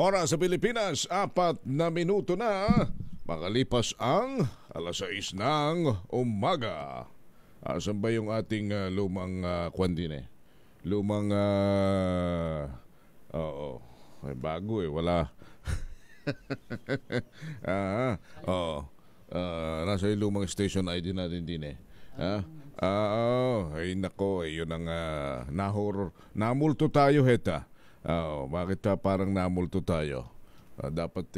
Oras sa Pilipinas, 4 na minuto na. Makalipas ang 6 ng umaga. Asan ba yung ating lumang kwandine? Lumang, oo, ay bago wala. Nasa yung lumang station ID natin din ay nako, yun ang nahorror. Namulto tayo heta. Bakit parang namulto tayo? Dapat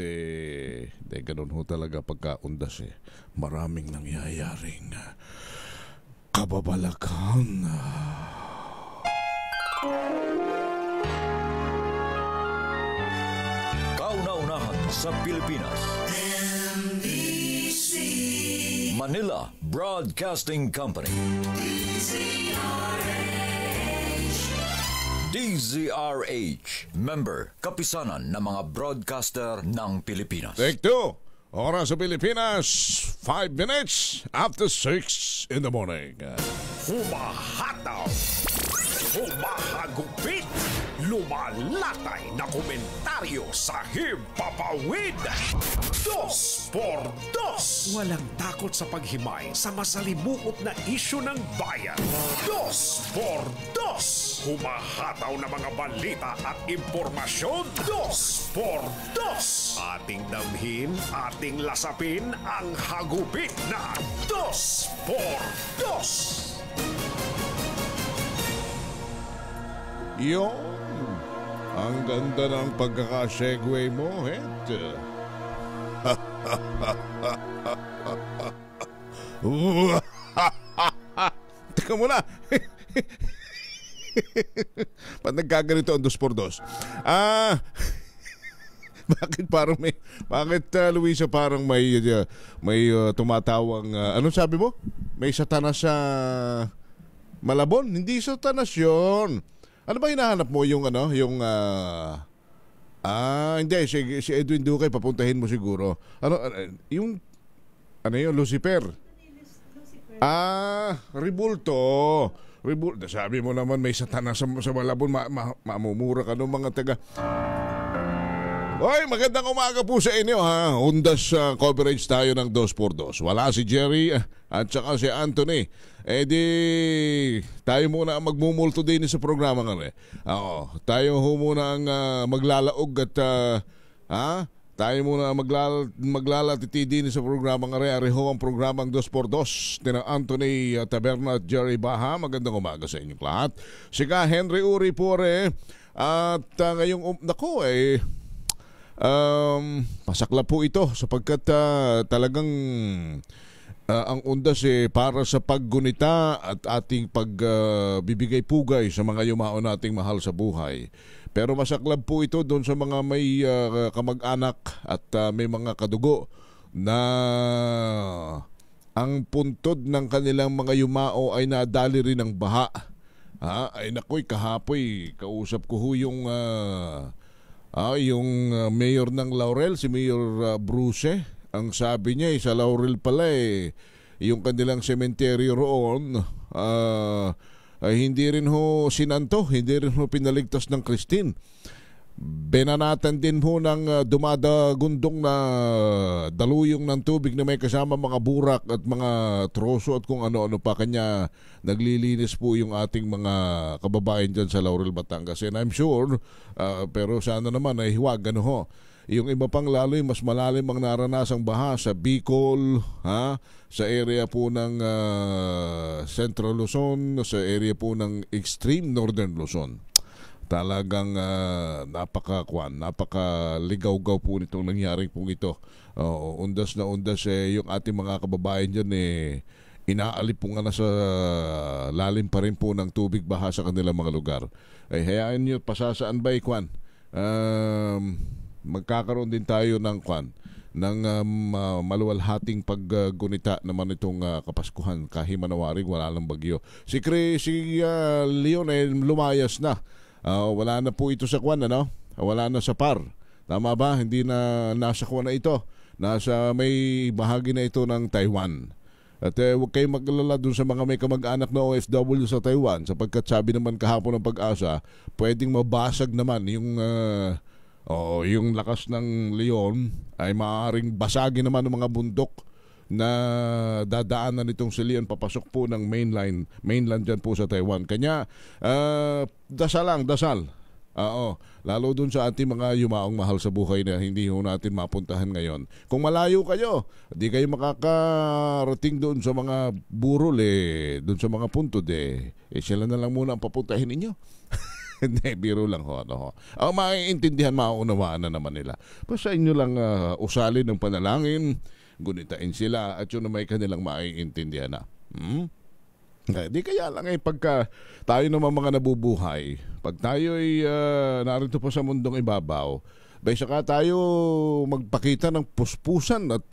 ganun ho talaga pagkaundas Maraming nangyayaring kababalakan. Kauna-unahan sa Pilipinas. NBC Manila Broadcasting Company. DZRH, member, kapisanan ng mga broadcaster ng Pilipinas. Take 2. Oras sa Pilipinas, 5 minutes after 6 in the morning. Humahataw, humahagupit, lumalatay na komentaryo sa himpapawid. 2 por 2. Walang takot sa paghimay sa masalimuot na isyu ng bayan. 2 por 2. Humahataw na mga balita at impormasyon. 2 por 2. Ating damhin, ating lasapin ang hagupit na 2 por 2. Yun. Ang ganda ng pagkaka-segue mo, Teka muna. Pag nagkaganito ang 2 por 2. Bakit Luisa parang may tumatawang anong sabi mo? May satanas sa Malabon? Hindi satanas 'yon. Ano ba hinahanap mo yung hindi si Edwin Duque papuntahin mo siguro. Yung Lucifer. Ribulto. Sabi mo naman may satanas sa Malabon, mamumura ka ng mga taga. Hoy, magandang umaga po sa inyo Undas coverage tayo ng 2 por 2. Wala si Jerry at saka si Anthony. Tayo muna ang magmumulto din sa programa tayo muna ang maglalaog at tayo muna ang maglalatiti din sa programa Areho ang programang 2 por 2 Tina Anthony Taberna at Jerry Baha. Magandang umaga sa inyong lahat. Sika Henry Uri Pore at ngayong masakla po ito sapagkat talagang ang undas para sa paggunita at ating pagbibigay pugay sa mga yumao nating mahal sa buhay. Pero masaklab po ito doon sa mga may kamag-anak at may mga kadugo na ang puntod ng kanilang mga yumao ay nadali rin ng baha. Ay nakoy, kahapoy kausap ko yung mayor ng Laurel, si Mayor Bruce. Ang sabi niya sa Laurel pala yung kanilang sementeryo roon ay hindi rin ho sinanto, hindi rin ho pinaligtas ng Christine. Benanatan din ho ng dumadagundong na daluyong ng tubig na may kasama mga burak at mga troso at kung ano-ano pa. Kanya naglilinis po yung ating mga kababayan dyan sa Laurel, Batangas. And I'm sure, pero sana naman ay hiwag yung iba pang lalo yung mas malalim ang naranasang baha sa Bicol, sa area po ng Central Luzon, sa area po ng extreme Northern Luzon. Talagang napakaligaw-gaw po nitong nangyaring po ito. Undas na undas yung ating mga kababayan dyan inaalip po nga na sa lalim pa rin po ng tubig baha sa kanilang mga lugar. Ay hayaan nyo, pasasaan ba magkakaroon din tayo ng maluwalhating paggunita naman itong Kapaskuhan kahimanawaring wala lang bagyo. Si Leon lumayas na. Wala na po ito sa wala na sa PAR. Tama ba? Hindi na nasa na ito. Nasa may bahagi na ito ng Taiwan. At huwag kayong maglala dun sa mga may kamag-anak na OFW sa Taiwan sapagkat sabi naman kahapon ng Pag-asa, pwedeng mabasag naman yung O yung lakas ng leon ay maaaring basagin naman ng mga bundok na dadaanan nitong si Leon papasok po ng mainland dyan po sa Taiwan. Kanya, dasal lang, dasal. Oo, lalo dun sa ating mga yumaong mahal sa buhay na hindi ho natin mapuntahan ngayon. Kung malayo kayo, di kayo makakarating doon sa mga burol doon sa mga puntod sila na lang muna ang papuntahin ninyo. Hindi, biro lang ho. Ang maiintindihan, mauunawaan na naman nila. Basta inyo lang usalin ng panalangin, gunitain sila at yun na may kanilang maiintindihan na. Di kaya lang pagka tayo naman mga nabubuhay, pag tayo ay narito pa sa mundong ibabaw, saka tayo magpakita ng puspusan at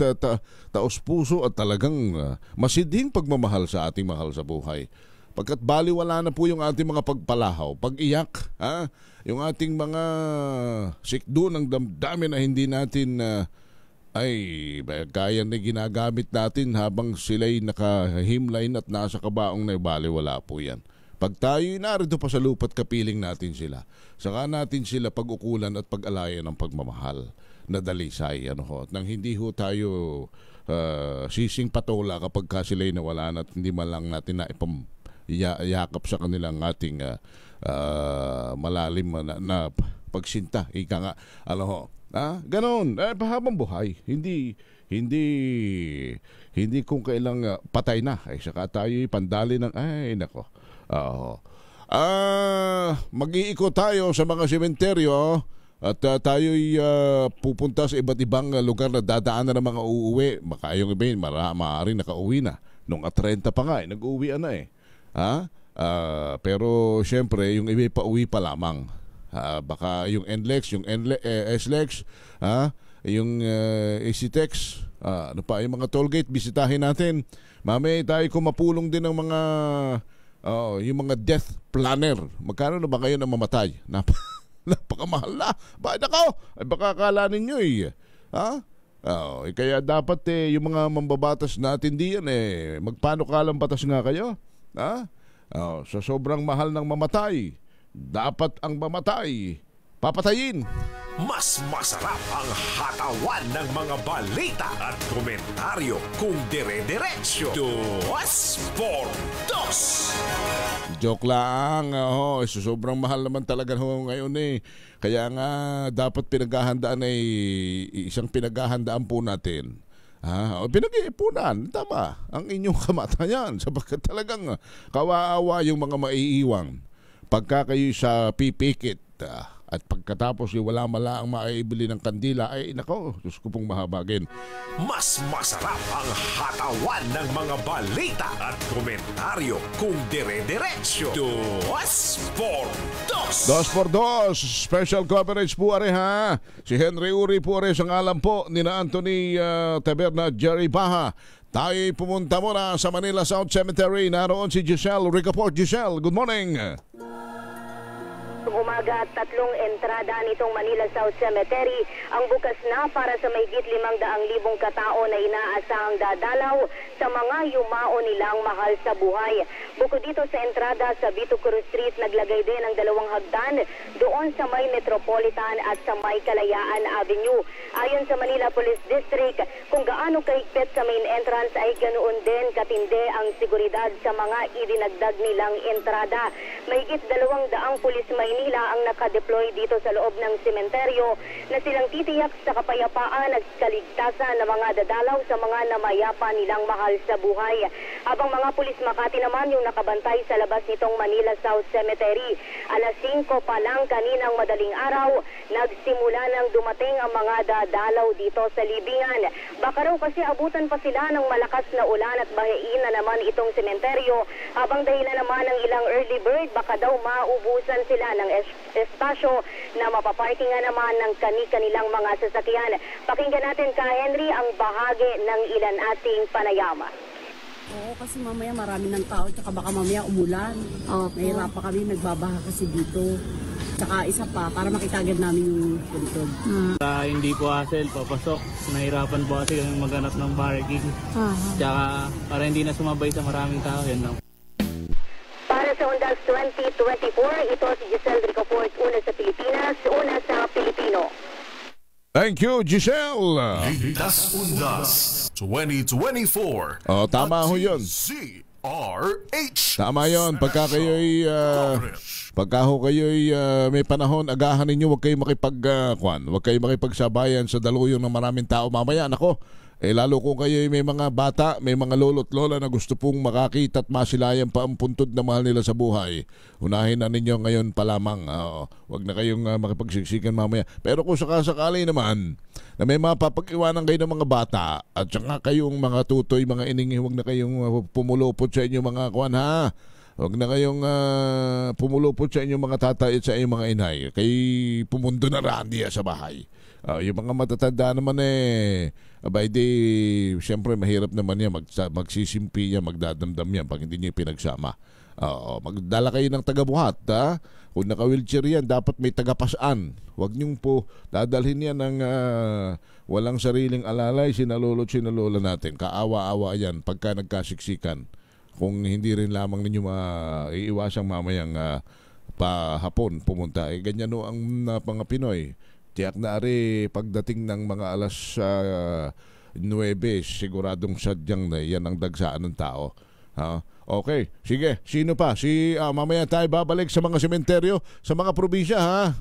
taos-puso at talagang masidhing pagmamahal sa ating mahal sa buhay. Pagkat baliwala na po yung ating mga pagpalahaw, pag-iyak, yung ating mga sikdo ng damdamin na hindi natin kaya na ginagamit natin habang sila'y nakahimlain at nasa kabaong na baliwala po yan. Pag tayo'y narito pa sa lupa't kapiling natin sila, saka natin sila pag-ukulan at pag-alayan ng pagmamahal na dalisay. Nang hindi ho tayo sising patola kapag sila'y nawala na at hindi man lang natin na yakap sa kanilang ating malalim na pagsinta. Ika nga, ganon. Pahabang buhay. Hindi kung kailang patay na. Saka tayo pandali ng, nako. Mag-iikot tayo sa mga sementeryo at tayo'y pupunta sa iba't ibang lugar na dadaanan ng mga uuwi. Baka yung iba maaaring nakauwi na. Nung 30 pa nga, nag-uwian na pero syempre yung iba pa-uwi pa lamang. Baka yung NLEX, yung SLEX, yung EasyTex, yung mga tollgate, bisitahin natin. Mamaya tayo kumapulong din ng mga yung mga death planner. Magkano na ba kayo na mamatay? Napakamahal na. Baka akala ninyo kaya dapat yung mga mambabatas natin diyan magpanukalang batas nga kayo. Sa sobrang mahal ng mamatay, dapat ang mamatay papatayin. Mas masarap ang hatawan ng mga balita at komentaryo kung dire-diretsyo. Dos por dos. Joke lang. Sobrang mahal naman talaga ngayon Kaya nga dapat pinaghahandaan isang pinaghahandaan po natin. Pinag-iipunan, tama, ang inyong kamatayan sapagkat talagang kawaawa yung mga maiiwang. Pagka kayo sa pipikit at pagkatapos wala mala ang maibili ng kandila, nako, Diyos ko pong mahabagin. Mas masarap ang hatawan ng mga balita at komentaryo kung dire-diretsyo. Dos por dos. Dos por dos. Special coverage po si Henry Uri po sa ngalan po ni Anthony Taberna, Jerry Baha. Tayo'y pumunta muna sa Manila South Cemetery. Naroon si Giselle Ricaport. Giselle, good morning. Umaga at 3 entrada nitong Manila South Cemetery ang bukas na para sa mahigit 500,000 katao na inaasahang dadalaw sa mga yumao nilang mahal sa buhay. Bukod dito sa entrada sa Vito Cruz Street, naglagay din ng 2 hagdan doon sa may Metropolitan at sa may Kalayaan Avenue. Ayon sa Manila Police District, kung gaano kahigpit sa main entrance ay ganoon din katindi ang seguridad sa mga idinagdag nilang entrada. Mahigit 200 pulis Maynila ang nakadeploy dito sa loob ng sementeryo na silang titiyak sa kapayapaan at kaligtasan ng mga dadalaw sa mga namayapa nilang mahal sa buhay. Habang mga pulis Makati naman yung nakabantay sa labas nitong Manila South Cemetery. Alas 5 pa lang kaninang madaling araw, nagsimula nang dumating ang mga dadalaw dito sa libingan. Baka raw kasi abutan pa sila ng malakas na ulan at bahain na naman itong sementeryo, habang dahilan naman ng ilang early bird, baka daw maubusan sila ng espasyo na mapaparkingan naman ng kani-kanilang mga sasakyan. Pakinggan natin ka Henry ang bahagi ng ilan ating panayama. Oo, kasi mamaya marami ng tao, tsaka baka mamaya umulan. Mahirap pa kami, nagbabaha kasi dito. Tsaka isa pa, para makita agad namin yung puntod. Hindi po hassle, papasok. Nahirapan po kasi kami maghanap ng parking. Tsaka para hindi na sumabay sa maraming tao, yun lang. Para sa Undas 2024, ito si Giselle Ricaport, una sa Pilipinas, una sa Pilipino. Thank you, Giselle. Ligtas Undas 2024. Tama ho yun. ZRH. Tama yun. Pagka kayo'y may panahon, agahan ninyo, huwag kayo huwag kayo makipagsabayan sa daluyong ng maraming tao mamaya. Nako, lalo kung kayo may mga bata, may mga lolo't lola na gusto pong makakita at masilayan pa ang puntod na mahal nila sa buhay. Unahin na ninyo ngayon pa lamang. Huwag na kayong makipagsiksikan mamaya. Pero kung sakasakali naman na may mapapag-iwanan kayo ng mga bata at saka kayong mga tutoy, mga ining, huwag na kayong pumulupot sa inyong mga kwan, ha. Huwag na kayong pumulupot sa inyong mga tatay at sa inyong mga inay. Kay pumundo na randi sa bahay. Yung mga matatanda naman abay di, siyempre mahirap naman yan, magsisimpi yan, magdadamdam yan pag hindi nyo pinagsama. Magdala kayo ng tagabuhat, ha? Kung naka-wheelchair yan, dapat may tagapasaan. Huwag nyo po dadalhin yan ng walang sariling alalay, sinalolo't sinalola natin. Kaawa-awa yan pagka nagkasiksikan. Kung hindi rin lamang ninyo maiiwasang mamayang pahapon pumunta. Ganyan no ang mga Pinoy. Tiyak na pagdating ng mga alas 9, siguradong sadyang na yan ang dagsaan ng tao. Okay, sige. Sino pa? Mamaya tayo babalik sa mga sementeryo, sa mga probinsya, ha?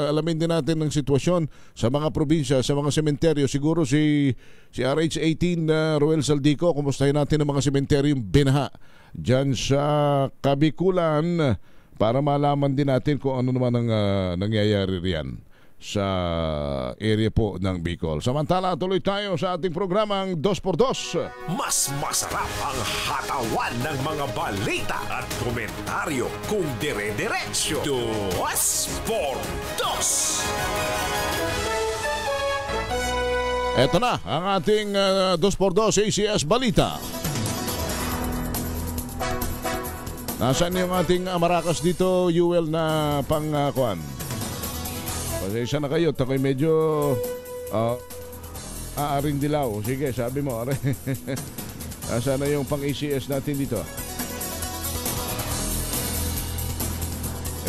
Alamin din natin ng sitwasyon sa mga probinsya, sa mga sementeryo. Siguro si RH18 Roel Saldico, kumustahin natin ang mga sementeryong binaha dyan sa Kabikulan para malaman din natin kung ano naman ang nangyayari riyan sa area po ng Bicol. Samantala, tuloy tayo sa ating programang 2x2. Mas masarap ang hatawan ng mga balita at komentaryo kung dire-diretsyo. 2x2. Eto na ang ating 2x2 ACS Balita. Nasaan yung ating Marakas dito, Yuel, na pangkuan? Pasensya na kayo, ako'y medyo aaring dilaw. Sige, sabi mo, are. Nasaan na yung pang-ACS natin dito?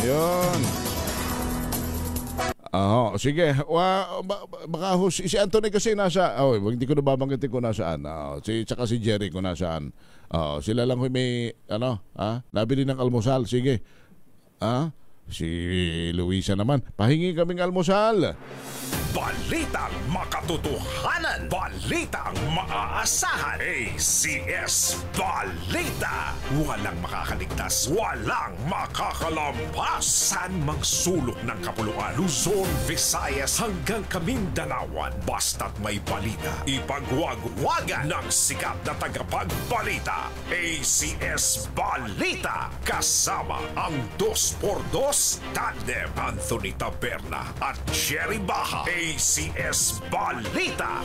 Ayun. Sige. Baka si Anthony kasi nasa, hindi ko na babanggitin kung nasaan. Tsaka si Jerry kung nasaan. Sila lang may, nabili ng almusal. Sige. Si Luisa naman, pahingi kaming almusal. Balitang makatotohanan, balitang maaasahan. ACS Balita. Walang makakaligtas, walang makakalampas. San mang sulok ng kapuluan, Luzon, Visayas hanggang Kamindanawan. Basta't may balita, ipagwagwagan ng sikat na tagapagbalita. ACS Balita. Kasama ang 2x2 tandem Anthony Taberna at Jerry Baha. ACS Balita.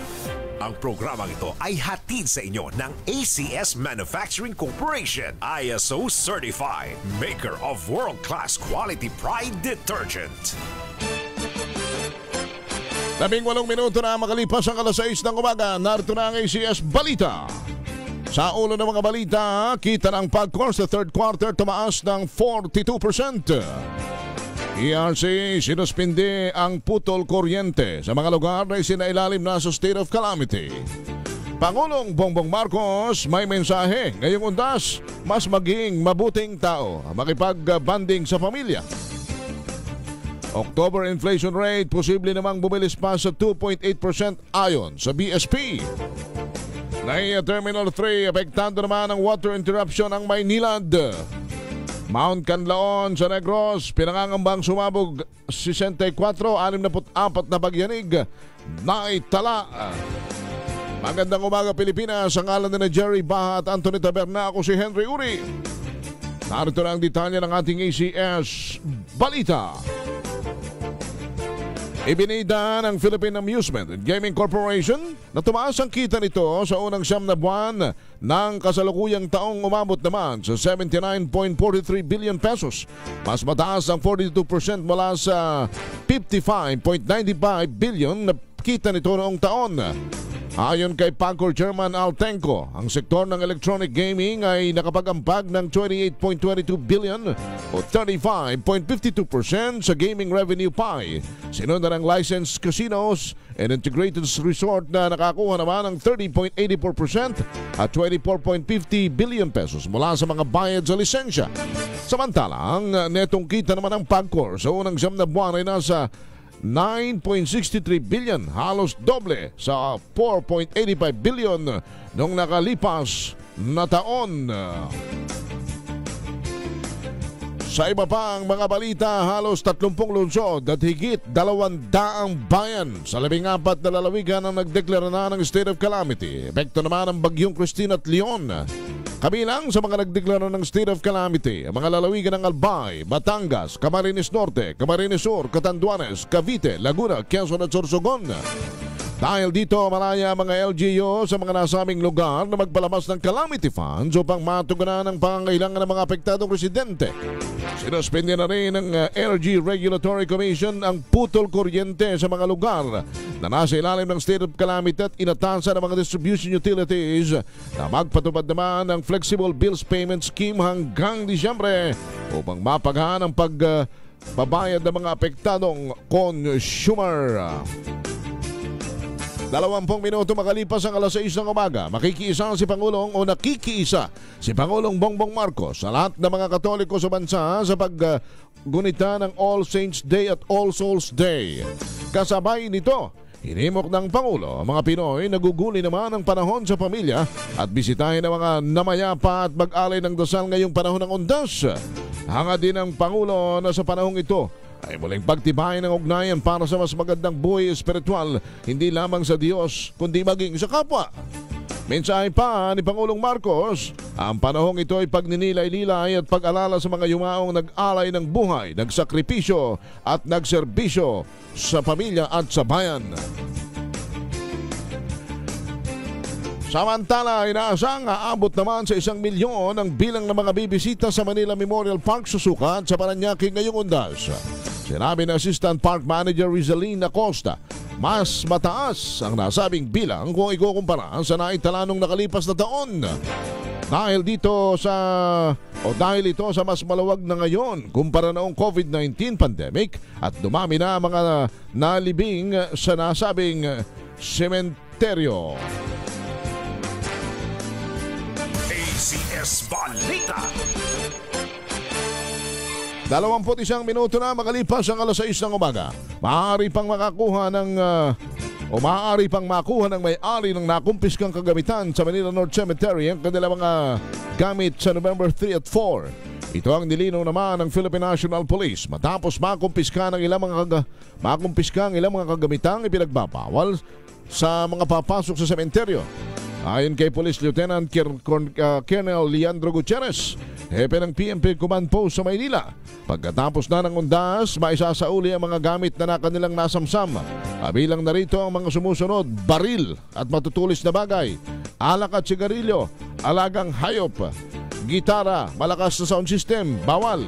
Ang programang ito ay hatid sa inyo ng ACS Manufacturing Corporation, ISO Certified, maker of world-class quality Pride detergent. 18 minuto na makalipas ang alas 6 ng umaga. Narito na ang ACS Balita. Sa ulo ng mga balita, kita ng pag-core sa third quarter tumaas ng 42%. ERC sinuspindi ang putol kuryente sa mga lugar na isinailalim na sa state of calamity. Pangulong Bongbong Marcos may mensahe ngayong undas, mas maging mabuting tao, makipag-banding sa pamilya. October inflation rate posible namang bumilis pa sa 2.8% ayon sa BSP. NAIA Terminal 3, apektado naman ang water interruption ang Maynilad. Mount Canlaon sa Negros, pinangangambang sumabog 64 na pagyanig na itala. Magandang umaga Pilipinas, ang ngalan na Jerry Baha at Anthony Taberna. Ako si Henry Uri. Narito na ang detalye ng ating ACS Balita. Ibinida ng Philippine Amusement and Gaming Corporation na tumaas ang kita nito sa unang 9 na buwan ng kasalukuyang taong, umabot naman sa 79.43 billion pesos. Mas mataas ang 42% mula sa 55.95 billion na kita nito noong taon. Ayon kay Pagcor Chairman Al Tenco, ang sektor ng electronic gaming ay nakapag-ambag ng 28.22 billion o 35.52% sa gaming revenue pie. Sinundan ng licensed casinos and integrated resort na nakakuha naman ng 30.84% at 24.50 billion pesos mula sa mga bayad sa lisensya. Samantalang netong kita naman ng Pagcor sa unang siyam na buwan ay nasa 9.63 billion, halos doble sa 4.85 billion noong nakalipas na taon. Sa iba pang mga balita, halos 30 lungsod at higit 200 bayan sa 14 na lalawigan ang nagdeklara na ng state of calamity. Epekto naman ang bagyong Christine at Leon. Kabilang sa mga nagdeklara ng state of calamity, ang mga lalawigan ng Albay, Batangas, Camarines Norte, Camarines Sur, Catanduanes, Cavite, Laguna, Quezon at Sorsogon. Dahil dito, malaya mga LGU sa mga nasabing lugar na magpalabas ng calamity funds upang matugunan ang pangangailangan ng mga apektadong residente. Sinuspende na rin ng Energy Regulatory Commission ang putol kuryente sa mga lugar na nasa ilalim ng state of calamity at inatasan ng mga distribution utilities na magpatupad naman ng flexible bills payment scheme hanggang Disyembre upang mapagahan ang pagbabayad ng mga apektadong consumer. 20 minuto makalipas ang alas 6 ng umaga, makikiisa si Pangulong o nakikiisa si Pangulong Bongbong Marcos sa lahat ng mga Katoliko sa bansa sa paggunita ng All Saints Day at All Souls Day. Kasabay nito, hinimok ng Pangulo ang mga Pinoy na guguli naman ang panahon sa pamilya at bisitahin ang mga namayapa at mag-alay ng dasal ngayong panahon ng undas. Hanga din ng Pangulo na sa panahong ito ay muling pagtibayin ng ugnayan para sa mas magandang buhay espiritual, hindi lamang sa Diyos, kundi maging sa kapwa. Mensahe pa ni Pangulong Marcos, ang panahong ito ay pagninilay-nilay at pag-alala sa mga yumaong nag-alay ng buhay, nagsakripisyo at nagserbisyo sa pamilya at sa bayan. Samantala, inaasang aabot naman sa 1 milyon ang bilang ng mga bibisita sa Manila Memorial Park Susukat sa Parañaque ngayong undas. Sinabi ng Assistant Park Manager Rizalyn Acosta, mas mataas ang nasabing bilang kung ikukumpara sa naitala nung nakalipas na taon. Dahil ito sa mas maluwag na ngayon kumpara noong COVID-19 pandemic at dumami na mga nalibing sa nasabing sementeryo. ACS Balita. 21 minuto na makalipas ang alas 6 ng umaga. Maaari pang makuha ng may-ari ng nakumpiskang kagamitan sa Manila North Cemetery ang kanilang mga gamit sa November 3 at 4. Ito ang nilinaw naman ng Philippine National Police matapos makumpiska ang ilang mga kagamitang ipinagbabawal sa mga papasok sa sementeryo. Ayon kay Police Lieutenant Colonel Leandro Gutierrez, hepe ng PNP Command Post sa Maynila, pagkatapos na ng undas, maisasauli ang mga gamit na kanilang nasamsam. Kabilang na rito ang mga sumusunod: baril at matutulis na bagay, alak at sigarilyo, alagang hayop, gitara, malakas na sound system, bawal,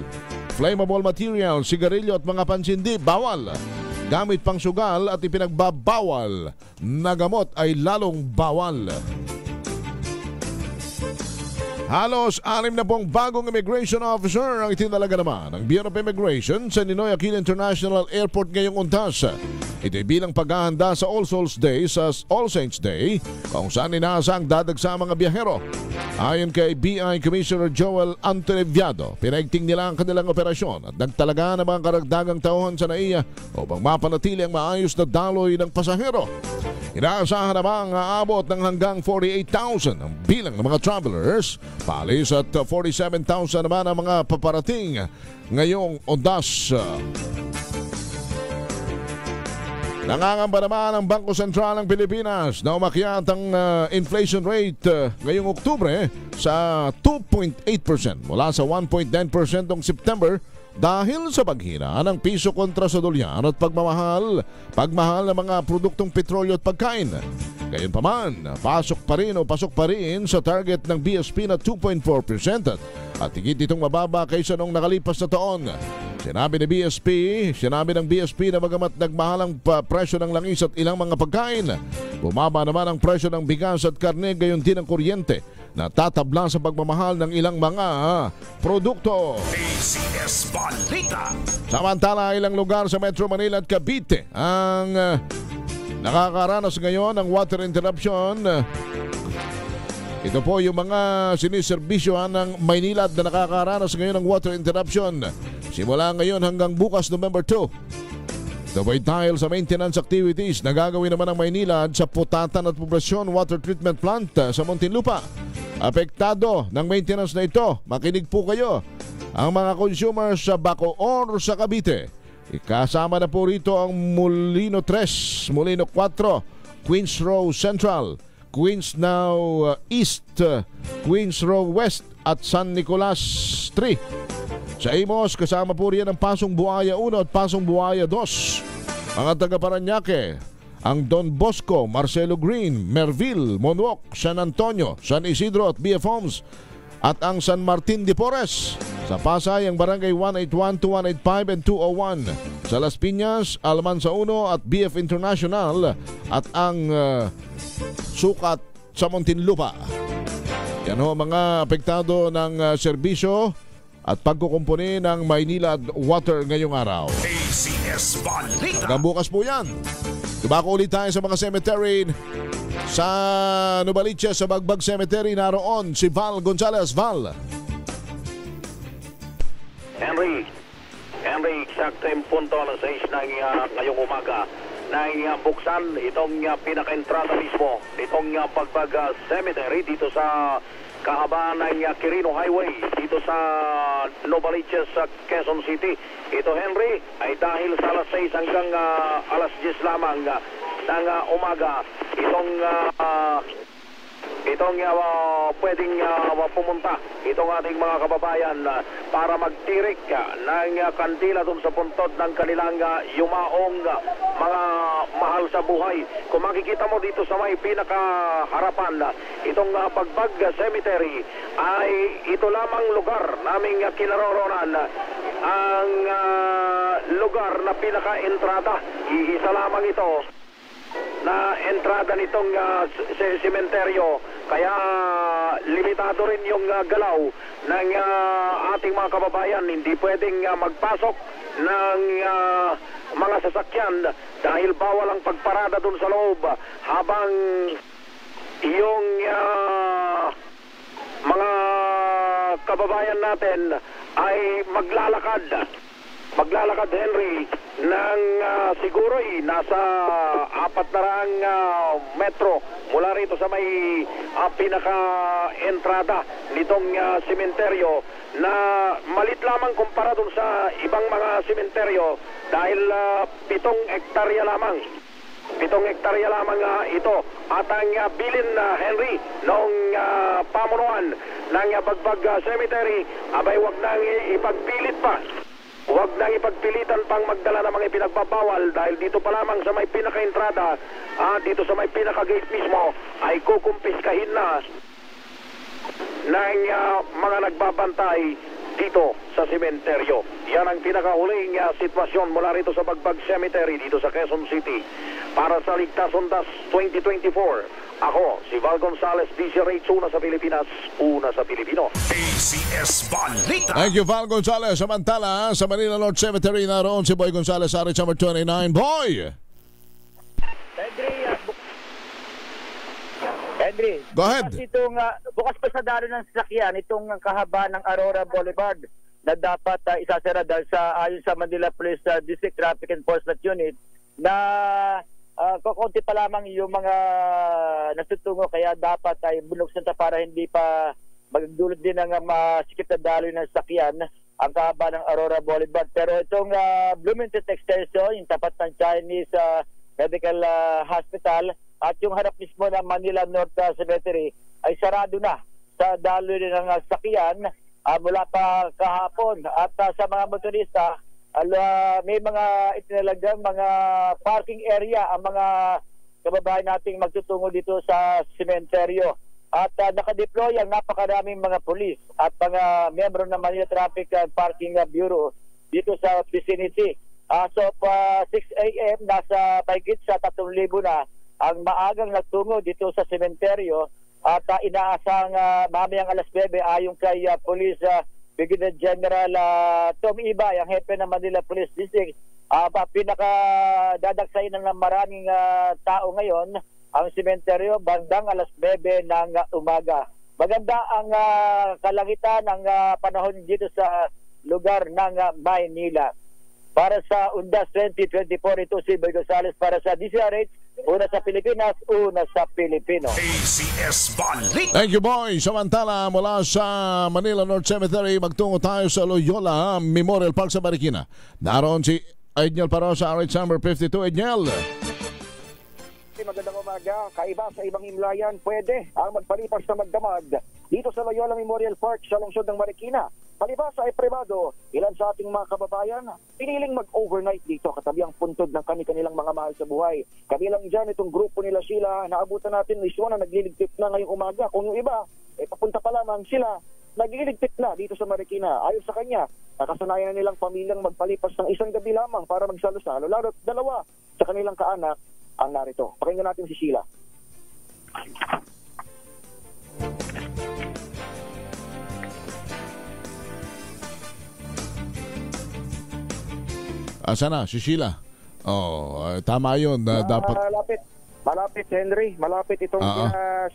flammable material, sigarilyo at mga pansindi, bawal. Gamit pang sugal at ipinagbabawal na gamot ay lalong bawal. Halos 60 bagong immigration officer ang itinalaga naman ng Bureau of Immigration sa Ninoy Aquino International Airport ngayong undas. Ito ay bilang paghahanda sa All Souls Day sa All Saints Day kung saan inaasang dadagsa ang mga biyahero. Ayon kay BI Commissioner Joel Antoneviado, pinaigting nila ang kanilang operasyon at nagtalaga ng mga karagdagang tauhan sa NAIA upang mapanatili ang maayos na daloy ng pasahero. Inaasahan namang aabot ng hanggang 48,000 ang bilang ng mga travelers, palis at 47,000 naman ang mga paparating ngayong undas. Nangangamba naman ang Bangko Sentral ng Pilipinas na umakyat ang inflation rate ngayong Oktubre sa 2.8% mula sa 1.9% noong September dahil sa paghina ng piso kontra sa dolyar at pagmamahal ng mga produktong petrolyo at pagkain. Gayunpaman, pasok pa rin sa target ng BSP na 2.4% at higit itong mababa kaysa noong nakalipas na taon. Sinabi ng BSP na bagamat nagmahal ang presyo ng langis at ilang mga pagkain, Bumaba naman ang presyo ng bigas at karne, gayon din ang kuryente na tatabla sa pagmamahal ng ilang mga produkto. ACS Balita. Samantala, ilang lugar sa Metro Manila at Cavite ang nakakaranas ngayon ng water interruption. Ito po yung mga siniserbisyohan ng Maynilad na nakakaranas ngayon ng water interruption. Simula ngayon hanggang bukas November 2. Dahil sa maintenance activities na gagawin naman ng Maynilad sa Putatan at Poblasyon Water Treatment Plant sa Muntinlupa. Apektado ng maintenance na ito, makinig po kayo, ang mga consumers sa Bacoor sa Cavite. Ikasama na po rito ang Molino 3, Molino 4, Queens Row Central, Queens Now East, Queens Row West at San Nicolas 3. Sa Imos, kasama po riyan ang Pasong Buaya 1 at Pasong Buaya 2. Mga taga Paranaque, ang Don Bosco, Marcelo Green, Merville, Monwoc, San Antonio, San Isidro at BF Homes, at ang San Martin de Porres. Sa Pasay, ang Barangay 181, 285 and 201. Sa Las Piñas, Almansa 1 at BF International at ang Sukat sa Muntinlupa. Yan ho mga apektado ng serbisyo at pagkukumpuni ng Maynilad Water ngayong araw. ACS Balita. Hanggang bukas po yan. Tubako ulit tayo sa mga cemetery. Sa Novaliches, sa Bagbag Cemetery, naroon si Val Gonzalez. Val. Henry, eksakto yung punto alas 6 ng ngayong umaga na buksan itong pinaka-entrada mismo itong Bagbag Cemetery dito sa kahabaan ng Quirino Highway dito sa Novaliches, Quezon City. Ito, Henry, ay dahil sa alas 6 hanggang alas 10 lamang ng umaga itong pwedeng pumunta itong ating mga kababayan para magtirik ng kandila doon sa puntod ng kanilang yumaong mga mahal sa buhay. Kung makikita mo dito sa may pinakaharapan, itong Bagbag Cemetery ay ito lamang lugar naming kinaroroonan, ang lugar na pinaka-entrada. Iisa lamang ito na entrada nitong sementeryo, kaya limitado rin yung galaw ng ating mga kababayan. Hindi pwedeng magpasok ng mga sasakyan dahil bawal ang pagparada dun sa loob habang yung mga kababayan natin ay maglalakad, Henry, ng siguro'y nasa 400 metro mula rito sa may pinaka-entrada nitong sementeryo na malit lamang kumpara dun sa ibang mga sementeryo dahil 7 hektarya lamang. 7 hektarya lamang ito. At ang bilin na Henry noong pamunuan ng Bagbag Cemetery, abay wag nang ipagpilit pa. Huwag nang ipagpilitan pang magdala ng mga ipinagbabawal dahil dito pa lamang sa may pinaka-entrada, dito sa may pinaka-gate mismo, ay kukumpiskahin na ng mga nagbabantay dito sa sementeryo. Yan ang pinakahuling sitwasyon mula rito sa Bagbag Cemetery dito sa Quezon City. Para sa Ligtas Ondas 2024, ako, si Val Gonzalez, DJ Rates, una sa Pilipinas, una sa Pilipino. ACS Balita. Thank you, Val Gonzalez. Samantala, sa Manila North Cemetery, naroon si Boy Gonzalez, RH number 29. Boy! Henry, Go ahead. Bukas pa sa dalo ng sasakyan itong kahaba ng Aurora Boulevard na dapat isasara dahil ayon sa Manila Police District Traffic Enforcement Unit na kukunti pa lamang yung mga natutungo, kaya dapat ay bunuksan para hindi pa magdulot din ng masikip na daloy ng sasakyan ang kahaba ng Aurora Boulevard. Pero itong Bloomington Extension, yung tapat ng Chinese Medical Hospital at yung harap mismo ng Manila North Cemetery ay sarado na sa daloy ng sasakyan mula pa kahapon. At sa mga motorista, may mga itinalagang mga parking area ang mga kababayan nating magtutungo dito sa sementeryo. At nakadeploy ang napakaraming mga pulis at mga miyembro ng Manila Traffic and Parking Bureau dito sa vicinity. So 6 a.m. nasa paigit sa 3,000 na ang maagang nagtungo dito sa sementeryo at inaasang mamayang alas 9 ayon kay Police Brigadier General Tom Ibay, ang hepe ng Manila Police District. Pinakadadagsay ng maraming tao ngayon ang sementeryo bandang alas 9 ng umaga. Maganda ang kalangitan ng panahon dito sa lugar ng Maynila. Para sa Undas 2024, ito si Boy Gonzales para sa DZRH, una sa Pilipinas, una sa Pilipino. ACS Balik! Thank you, boy. Samantala, mula sa Manila North Cemetery, magtungo tayo sa Loyola Memorial Park sa Marikina. Naroon si Edniel Parosa, RH number 52. Edniel. Magandang umaga. Kaiba sa ibang himlayan, pwede ang magpalipas na magdamag dito sa Loyola Memorial Park sa lungsod ng Marikina. Palibasa ay privado, ilan sa ating mga kababayan piniling mag-overnight dito katabi ang puntod ng kanilang mga mahal sa buhay. Kabilang dyan itong grupo nila Sheila na abutan natin mismo na nagliligpit na ngayong umaga. Kung yung iba, papunta pa lamang sila, nagliligpit na dito sa Marikina. Ayon sa kanya, nakasanayan na nilang pamilyang magpalipas ng isang gabi lamang para magsalo-salo, lalo't dalawa sa kanilang kaanak ang narito. Pakinggan natin si Sheila. Asa na si Sheila? Tama yun. Dapat Malapit, Henry. Malapit itong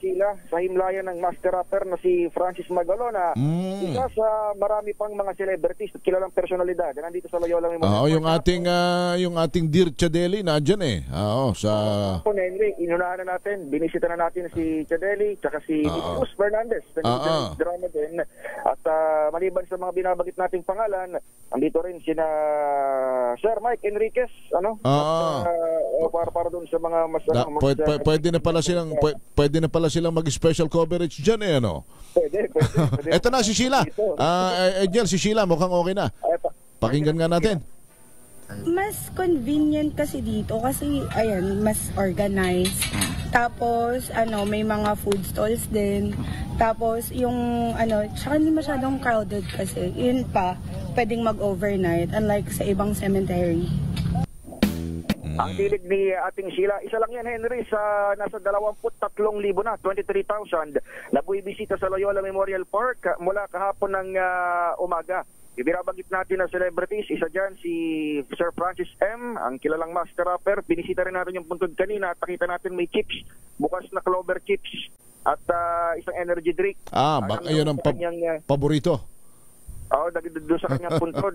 Sheila sa himlayan ng master rapper na si Francis Magalona. Isa sa marami pang mga celebrities at kilalang personalidad na nandito sa Loyola Memorial. Yung ating Dear Chadeli nandyan eh. Henry, inunahan na natin. Binisita na natin si Chadeli tsaka si Nicolas Fernandez. Drama din. At maliban sa mga binabagit nating pangalan, andito rin sina Sir Mike Enriquez. Para doon sa mga mas pwede na pala silang mag-special coverage dyan eh, ano? Pwede. Eto na si Sheila. Edniel, si Sheila mukhang okay na. Pakinggan nga natin. Mas convenient kasi dito kasi ayan, mas organized. Tapos may mga food stalls din. Tapos yung tsaka hindi masyadong crowded kasi. Yun pa, pwedeng mag-overnight unlike sa ibang cemetery. Ang tilig ni ating Sheila, isa lang yan, Henry, sa nasa 23,000 na, 23,000 na buibisita sa Loyola Memorial Park mula kahapon ng umaga. Ibinabanggit natin na celebrities, isa dyan si Sir Francis M., ang kilalang master rapper. Binisita rin natin yung puntod kanina at nakita natin may chips, bukas na clover chips at isang energy drink. Ayun ang paborito. Doon sa kanyang puntod.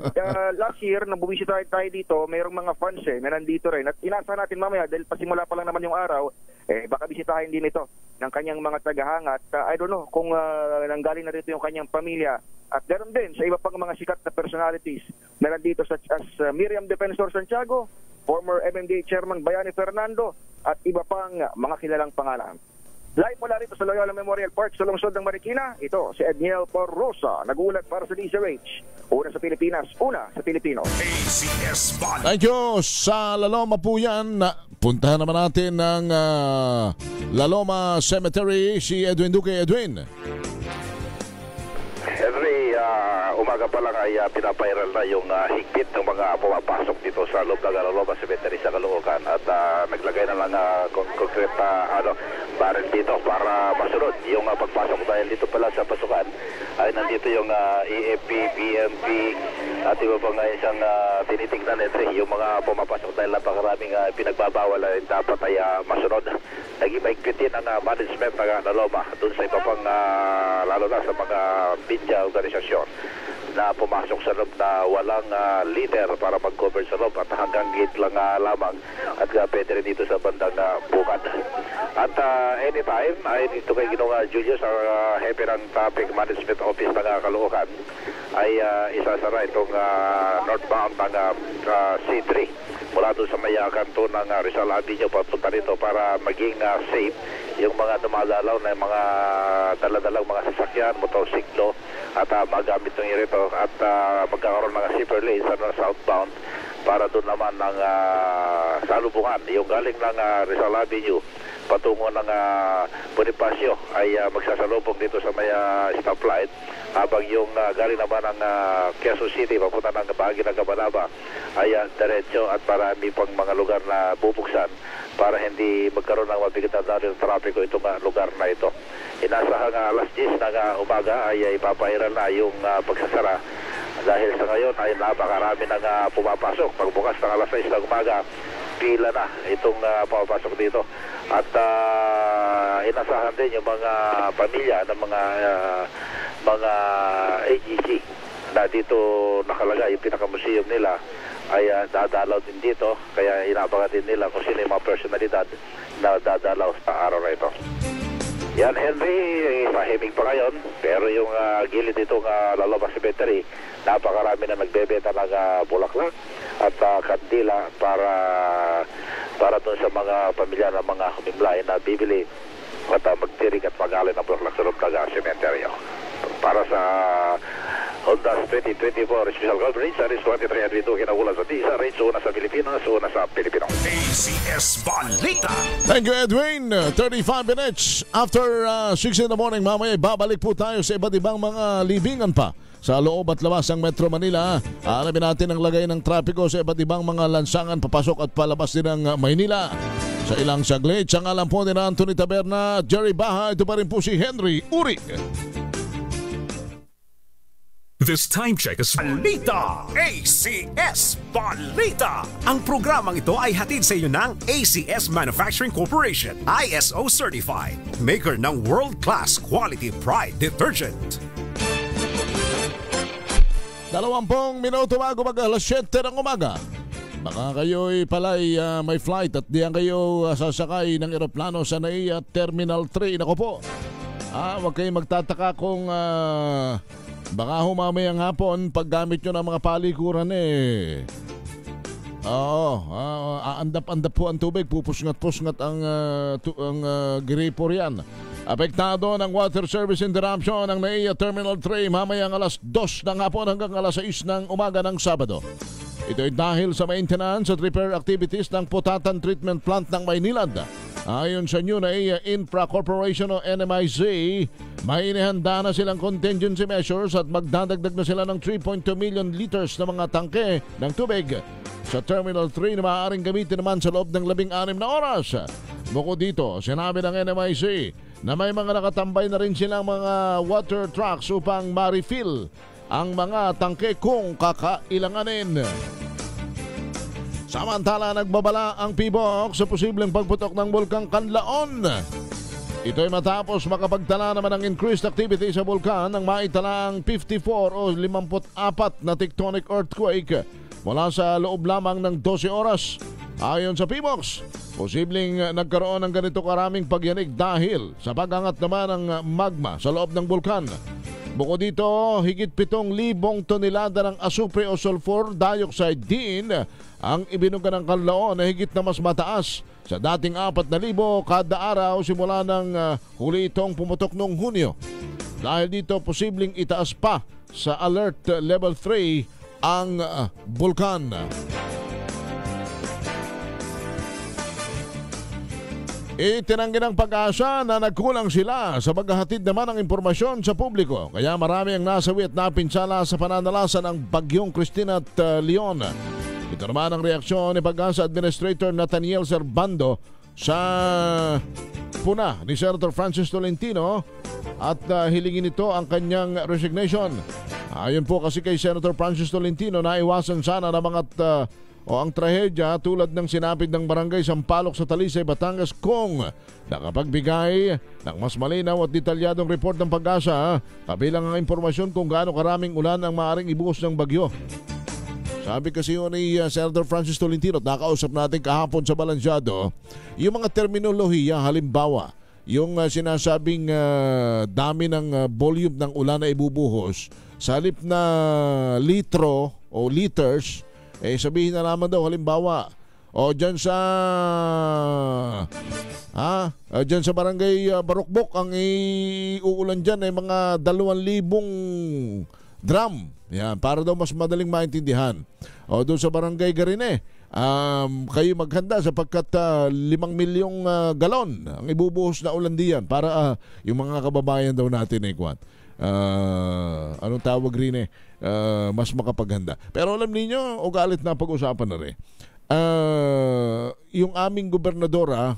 Last year, nang bumisita tayo dito, mayroong mga fans na nandito rin. At inasa natin mamaya, dahil pasimula pa lang naman yung araw, baka bisitahin din ito ng kanyang mga tagahanga. At I don't know kung nanggaling na rito yung kanyang pamilya. At meron din sa iba pang mga sikat na personalities na nandito such as Miriam Defensor Santiago, former MMDA Chairman Bayani Fernando, at iba pang mga kilalang pangalan. Live mula rito sa Loyola Memorial Park sa lungsod ng Marikina, ito si Edniel Parosa, nag-uulat para sa DZRH. Una sa Pilipinas, una sa Pilipino. ACS Balik. Thank you. Sa Laloma po yan. Puntahan naman natin ng Laloma Cemetery, si Edwin Duque. Edwin. Henry, umaga pa lang ay pinapairal na yung higpit ng mga pumapasok dito sa loob ng Laloma Cemetery sa Caloocan at naglagay na lang concrete barrel dito para masunod yung pagpasok dahil dito pala sa pasukan ay nandito yung EFP, BMP at iba pa nga isang tinitingnan yung mga pumapasok dahil napakaraming pinagbabawal ay dapat ay masunod. Naging maigpitin ang management ng Laloma doon sa iba pang lalo na sa mga media organisasyon na pumasok sa loob na walang leader para mag-cover sa loob at hanggang gate lang lamang at pwede rin dito sa bandang bukad. At anytime ay dito kay Ginong Julius, ang hepe ng Traffic Management Office ng Caloocan ay isasara itong northbound ng C3 mula doon sa may kanto ng Rizal Avenue papunta rito para maging safe yung mga dumadalaw na mga daladalang mga sasakyan, motorsiklo at magamit ng rito at magkakaroon ng zipper lane sa southbound para doon naman ng salubungan yung galing ng Rizal Avenue patungo ng Bonifacio ay magsasalubong dito sa may stoplight habang yung galing naman ng Quezon City papunta ng bahagi ng Cabanaba ay diretso at marami pang mga lugar na bubuksan para hindi magkaroon ng mabigat na dahil trapiko itong lugar na ito. Inasahang alas 10 ng umaga ay ipapairal na yung pagsasara dahil sa ngayon ay napakarami nang pumapasok. Pagbukas ng alas 6 ng umaga, pila na itong pumapasok dito. At inasahan din yung mga pamilya ng mga AGC na dito nakalagay yung pinakamuseum nila ay dadalaw din dito, kaya inabangan din nila kung sino yung mga personalidad na dadalaw sa araw na ito. Yan, Henry, tahimik pa ngayon, pero yung gilid itong Lalobak Cemetery, napakarami na nagbebenta ng bulaklak at kandila para dun sa mga pamilya ng mga humimlay na bibili at magtiring at mag-alay ng bulaklak sa loob ng cemetery. Para sa Honda's 2024 Special Coverage, sa Race 2302 kinaulan sa TISA, Race una sa Pilipinas, una sa Pilipino. ACS Balita. Thank you, Edwin. 35 minutes after 6 in the morning, mamaya babalik po tayo sa iba't ibang mga libingan pa sa loob at labas ng Metro Manila. Alamin natin ang lagay ng trapiko sa iba't ibang mga lansangan papasok at palabas din ng Maynila. Sa ilang saglit, ang alam po ni Anthony Taberna, Jerry Baha, ito pa rin po si Henry Uri. This time check is Balita! ACS Balita! Ang programang ito ay hatid sa iyo ng ACS Manufacturing Corporation, ISO Certified, maker ng world-class quality Pride Detergent. 20 minuto bago mag-alas 7 ng umaga. Baka kayo'y pala'y may flight at diyan kayo sasakay ng eroplano sa NAIA Terminal 3. Nako po, huwag kayong magtataka kung baka humamayang hapon paggamit nyo ng mga palikuran aandap-andap po ang tubig, pupusngat-pusngat ang gripo riyan. Apektado ng water service interruption ng NAIA Terminal 3 mamayang alas 2 ng hapon hanggang alas 6 ng umaga ng Sabado. Ito ay dahil sa maintenance at repair activities ng Putatan Treatment Plant ng Maynilad. Ayon sa New NAIA Infra Corporation o NMIZ, may inihanda na silang contingency measures at magdadagdag na sila ng 3.2 million liters na mga tangke ng tubig sa Terminal 3 na maaaring gamitin naman sa loob ng 16 na oras. Bukod dito, sinabi ng NMIZ na may mga nakatambay na rin silang mga water trucks upang ma-refill ang mga tangke kung kakailanganin. Samantala, nagbabala ang PBOC sa posibleng pagputok ng Bulkang Kanlaon. Ito ay matapos makapagtala naman ng increased activity sa bulkan ng maitalang 54 o 54 na tectonic earthquake mula sa loob lamang ng 12 oras. Ayon sa PBOC, posibleng nagkaroon ng ganito karaming pagyanig dahil sa pagangat naman ng magma sa loob ng bulkan. Bukod dito, higit 7,000 tonelada ng asupre o sulfur dioxide din ang ibinuga ng Kanlaon na higit na mas mataas sa dating 4,000 kada araw simula ng huli itong pumutok noong Hunyo. Dahil dito, posibleng itaas pa sa alert level 3 ang bulkan. Itinanggi ng Pag-asa na nagkulang sila sa paghahatid naman ng impormasyon sa publiko. Kaya marami ang nasawi at napinsala sa pananalasa ng Bagyong Christine at Leon. Ito naman ang reaksyon ni Pag-asa Administrator Nathaniel Servando sa puna ni Senator Francis Tolentino at hilingin nito ang kanyang resignation. Ayon po kasi kay Senator Francis Tolentino, naiwasan sana ng mga ang trahedya tulad ng sinapit ng barangay Sampaloc sa Talisay, Batangas kung nakapagbigay ng mas malinaw at detalyadong report ng Pag-asa kabilang ang impormasyon kung gaano karaming ulan ang maaaring ibuhos ng bagyo. Sabi kasi yun ni Senator Francis Tolentino, nakausap natin kahapon sa Balansyado, yung mga terminolohiya, halimbawa yung sinasabing dami ng volume ng ulan na ibubuhos sa halip na litro o liters, sabihin na naman daw halimbawa dyan sa dyan sa barangay Barukbok ang iuulan dyan ay mga 2,000 drum. Yan, para daw mas madaling maintindihan. Doon sa barangay Garine, kayo maghanda sapagkat 5 milyong galon ang ibubuhos na ulan diyan para yung mga kababayan daw natin anong tawag rin mas makapaghanda. Pero alam niyo, ugalit na pag-usapan na rin. yung aming gobernadora,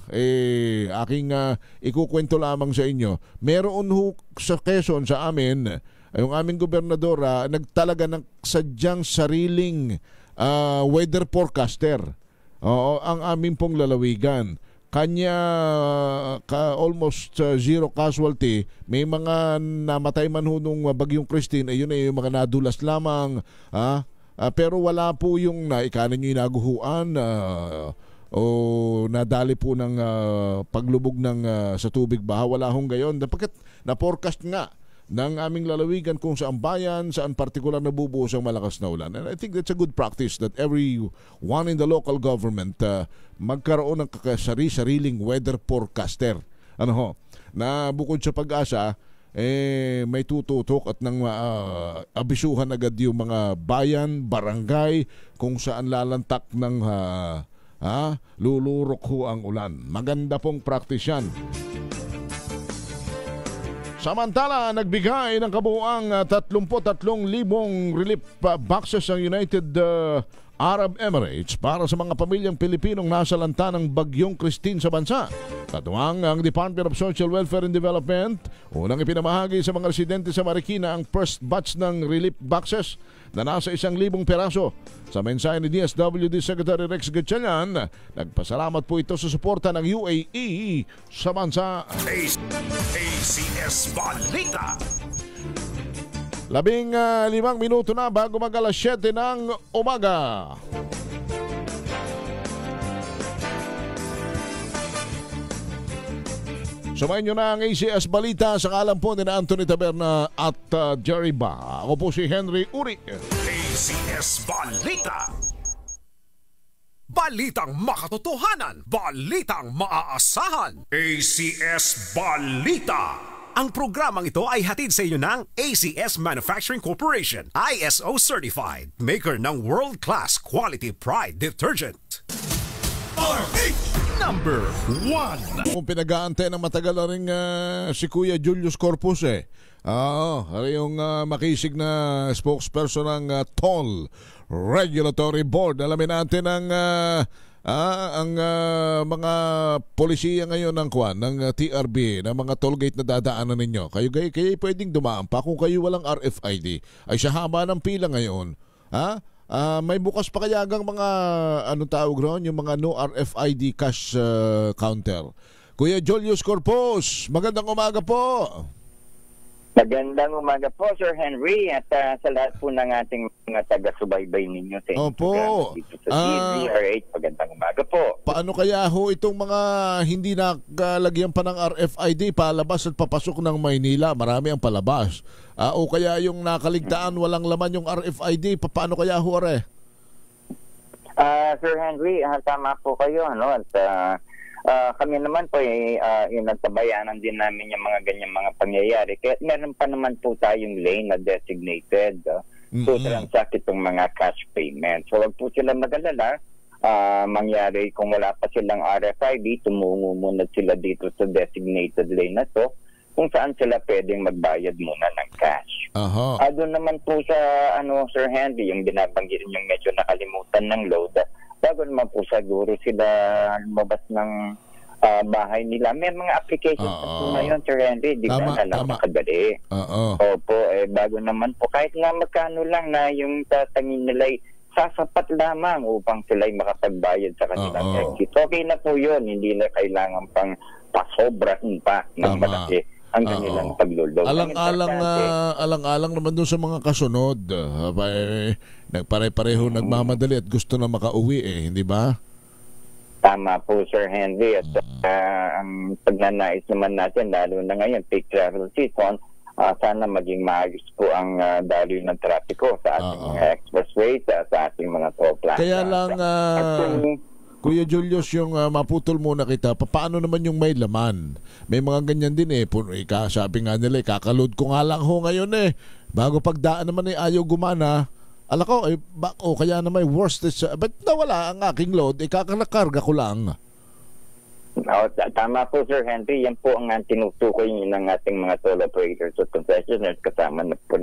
aking ikukwento lamang sa inyo, meron ho sa Quezon sa amin, yung aming gobernadora nagtalaga ng sadyang sariling weather forecaster. Oo, ang aming pong lalawigan. Kanya almost zero casualty. May mga namatay man ho nung bagyong Christine, ayun yung mga nadulas lamang. Pero wala po yung ikanan nyo yung naguhuan o nadali po ng paglubog sa tubig baha. Wala hong gayon. Dapat na-forecast nga ng aming lalawigan kung saan bayan, saan partikular nabubuhos ang malakas na ulan. And I think that's a good practice that everyone in the local government magkaroon ng sariling weather forecaster. Na bukod sa pag-asa, may tututok at nang abisuhan agad yung mga bayan, barangay, kung saan lalantak ng lulurok ho ang ulan. Maganda pong practice yan. Samantala, nagbigay ng kabuuang 33,000 relief boxes ang United Arab Emirates para sa mga pamilyang Pilipinong nasa lanta ng bagyong Christine sa bansa. Katuwang ang Department of Social Welfare and Development, unang ipinamahagi sa mga residente sa Marikina ang first batch ng relief boxes na nasa 1,000 peraso. Sa mensahe ni DSWD Secretary Rex Gatchalian, nagpasalamat po ito sa suporta ng UAE sa bansa. ACS Balita. 15 minuto na bago mag-alas 7 ng umaga. Sumayin nyo na ang ACS Balita sa kalam po ni Anthony Taberna at Jerry Ba. Ako po si Henry Uri. ACS Balita. Balitang makatotohanan. Balitang maaasahan. ACS Balita. Ang programang ito ay hatid sa inyo ng ACS Manufacturing Corporation, ISO Certified, maker ng world-class quality Pride detergent. Number 1. Kung pinag-aantay ng matagal na rin si Kuya Julius Corpus yung makisig na spokesperson ng TOL Regulatory Board. Alamin natin ang mga polisiya ngayon ng TRB, ng mga toll gate na dadaanan ninyo. Kayo pwedeng dumaan pa kung kayo walang RFID. Ay sa haba ng pila ngayon, may bukas pa kaya hanggang mga tawag ron, yung mga no RFID cash counter. Kuya Julius Corpus, magandang umaga po. Magandang umaga po, Sir Henry, at sa lahat po ng ating mga taga-subaybay ninyo sa Opo. Dito sa DZRH. Magandang umaga po. Paano kaya ho itong mga hindi nakalagyan pa ng RFID palabas at papasok ng Maynila? Marami ang palabas. O kaya yung nakaligtaan walang laman yung RFID, paano kaya ho, are? Sir Henry, tama po kayo, at kami naman po nagtabayanan din namin yung mga ganyang mga pangyayari. Kaya meron pa naman po tayong lane na designated to transact itong mga cash payment. So wag po sila mag-alala. Mangyari kung wala pa silang RFID, tumungo muna sila dito sa designated lane na to kung saan sila pwedeng magbayad muna ng cash. Doon naman po sa Sir Henry, yung binabanggit yung medyo nakalimutan ng load, bago naman po siguro sila lumabas ng bahay nila. May mga applications po ngayon, Sir Henry, di ba na lang makadali. Opo, bago naman po, kahit nga magkano lang na yung tatangin nila sasapat lamang upang sila makapagbayad sa kanilang exit. Okay na po yun, hindi na kailangan pang pasobrahin pa ng malaki ang kanilang paglulog. Alang-alang naman doon sa mga kasunod. Nagpare-pareho nagmamadali at gusto na makauwi hindi ba? Tama po, Sir Henry. At ang pagnanais naman natin, lalo na ngayon, peak travel season, sana maging maayos po ang daloy ng trapiko sa ating mga expressways, sa ating mga toll plaza. Kaya lang, Kuya Julius, yung maputol muna kita, paano naman yung may laman? May mga ganyan din sabi nga nila, kakaload ko nga lang ho ngayon bago pagdaan naman ayaw gumana. Ala ko, kaya na may worst ba't nawala ang aking load, kakanakarga ko lang. Tama po, Sir Henry, yan po ang tinutukoy ng ating mga toll operators at concessionaires, kasama na po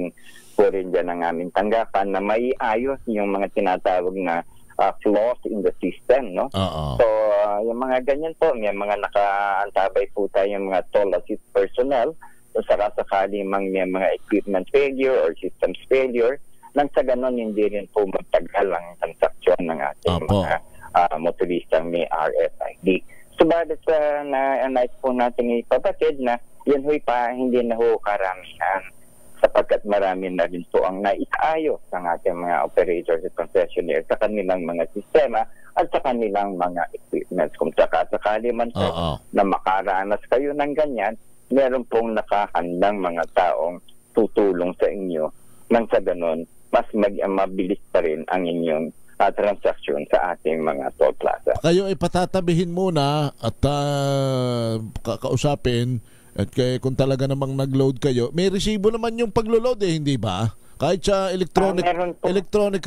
rin dyan ang aming tanggapan na may ayos yung mga tinatawag na flaws in the system, no? So Yung mga ganyan po, may mga nakaantabay po tayo yung mga toll assist personnel o sakasakali may mga equipment failure or systems failure, nang sa ganon hindi rin po magtagal ang transaksyon ng ating mga motoristang may RFID. Subalit nais po natin ipabatid na yan ho'y hindi na ho karamihan, sapagkat marami na rin po ang naisaayos ng ating mga operators at concessionaires sa kanilang mga sistema at sa kanilang mga equipments. Kung sakasakali man po na makaranas kayo ng ganyan, meron pong nakahandang mga taong tutulong sa inyo nang sa ganon mas mabilis pa rin ang inyong transaksyon sa ating mga toll plaza. Kayo ay patatabihin muna at kakausapin. At kung talaga namang nag-load kayo, may resibo naman yung paglo-load hindi ba? Kahit sa electronic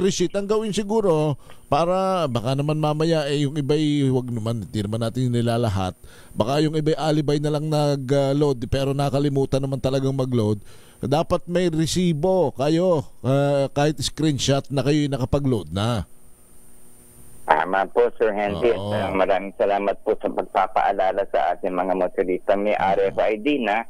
receipt, ang gawin siguro para baka naman mamaya yung iba'y wag naman, hindi naman natin nilalahat. Baka yung iba'y alibay na lang nag-load pero nakalimutan naman talagang mag-load. Dapat may resibo kayo, kahit screenshot na kayo nakapag-load na. Tama po, Sir Henry. Maraming salamat po sa pagpapaalala sa ating mga motorista may RFID na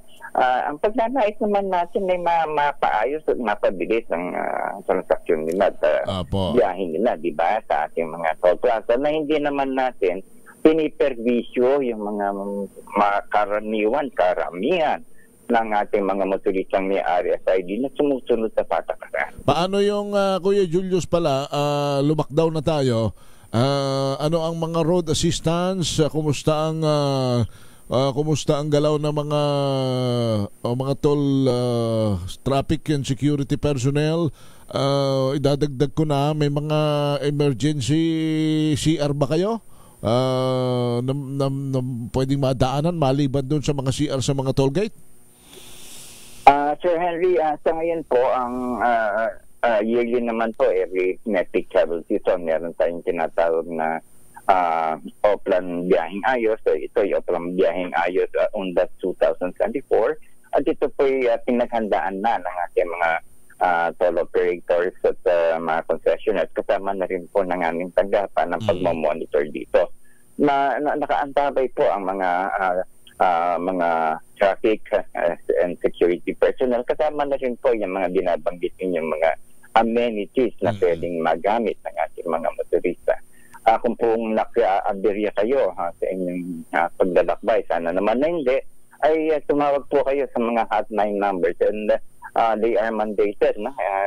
ang pagnanais naman natin ay mapaayos at mapabilis ang transaksyon nila at biyahin nila, di ba, sa ating mga toll plaza na hindi naman natin pinipervisyo yung mga karamihan ng ating mga motoristang may RFID na sumusunod sa patakaran. Paano yung Kuya Julius pala, lumakdaw na tayo, ano ang mga road assistance, kumusta ang galaw ng mga toll traffic and security personnel? Idadagdag ko na, may mga emergency CR ba kayo? Na pwedeng madaanan maliban doon sa mga CR sa mga toll gate? Sir Henry, sa ngayon po ang yearly naman po, every metric travel season, meron tayong tinatawag na Oplan Biyaheng Ayos. So, ito yung Oplan Biyaheng Ayos Undas 2024. At ito po pinaghandaan na ng ating mga toll operators at mga concessionaires. Kasama na rin po ng aming tanggapan ng pagmamonitor dito. Nakaantabay po ang mga traffic and security personnel. Kasama na rin po yung mga binabanggit ninyong mga amenities na pwedeng magamit ng ating mga motorista. Kung pong naka-aberya kayo sa inyong paglalakbay, sana naman na hindi, ay tumawag po kayo sa mga hotline numbers and they are mandated.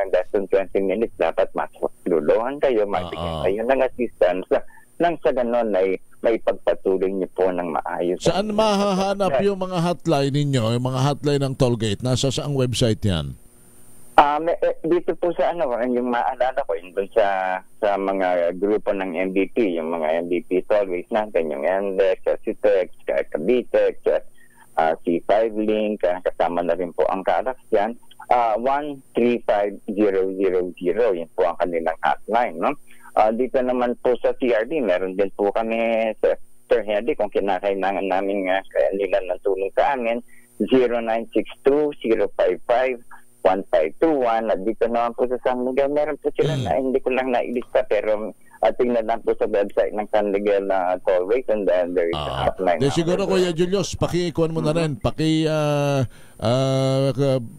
Less than 20 minutes dapat matulungan kayo, mabigyan kayo ng assistance nang sa ganon ay may pagpatuloy niyo po ng maayos. Saan mahahanap yung mga hotline ninyo, yung mga hotline ng tollgate? Nasa saang website yan? Dito po sa yung maalala ko, yung sa mga grupo ng MVP, yung mga MVP tollways natin, yung NDEX, CITEX, Cavitex, C5 Link, kasama na rin po ang Carax yan. 135000, yun po ang kanilang hotline, no? Dito naman po sa CRD, meron din po kami sa Sir Henry, kung kinakailangan namin nila ng tulong sa amin, 0962-055-1521. At dito naman po sa San Miguel, meron po sila na hindi ko lang nailista, pero tingnan lang po sa website ng San Miguel na tollways and then there is a hotline. Siguro Kuya Julius, pakikuhan mo na rin,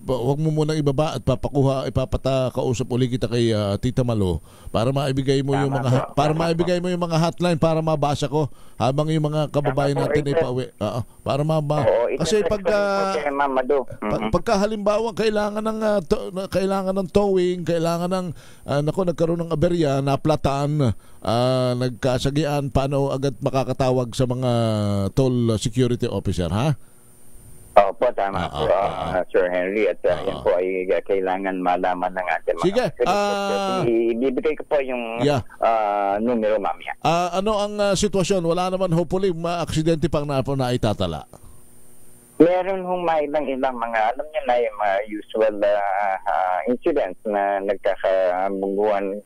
huwag mo munang ibaba at ipapakausap uli kita kay Tita Malo para maibigay mo yung mga hotline para mabasa ko habang yung mga kababayan natin ay pauwi. Kasi pagka halimbawa kailangan ng towing, kailangan ng nagkaroon ng aberya, naplataan, nagkasagian, paano agad makakatawag sa mga toll security officer, ha? Opo, tama po, Sir Henry. At yan po ay kailangan malaman ng ating mga... Sige. Ibibigay ko po yung numero mamaya. Ano ang sitwasyon? Wala naman hopefully ma-aksidente pang naitatala? Meron hong ilang mga, alam niyo na yung mga usual incidents na nagkakabuguan,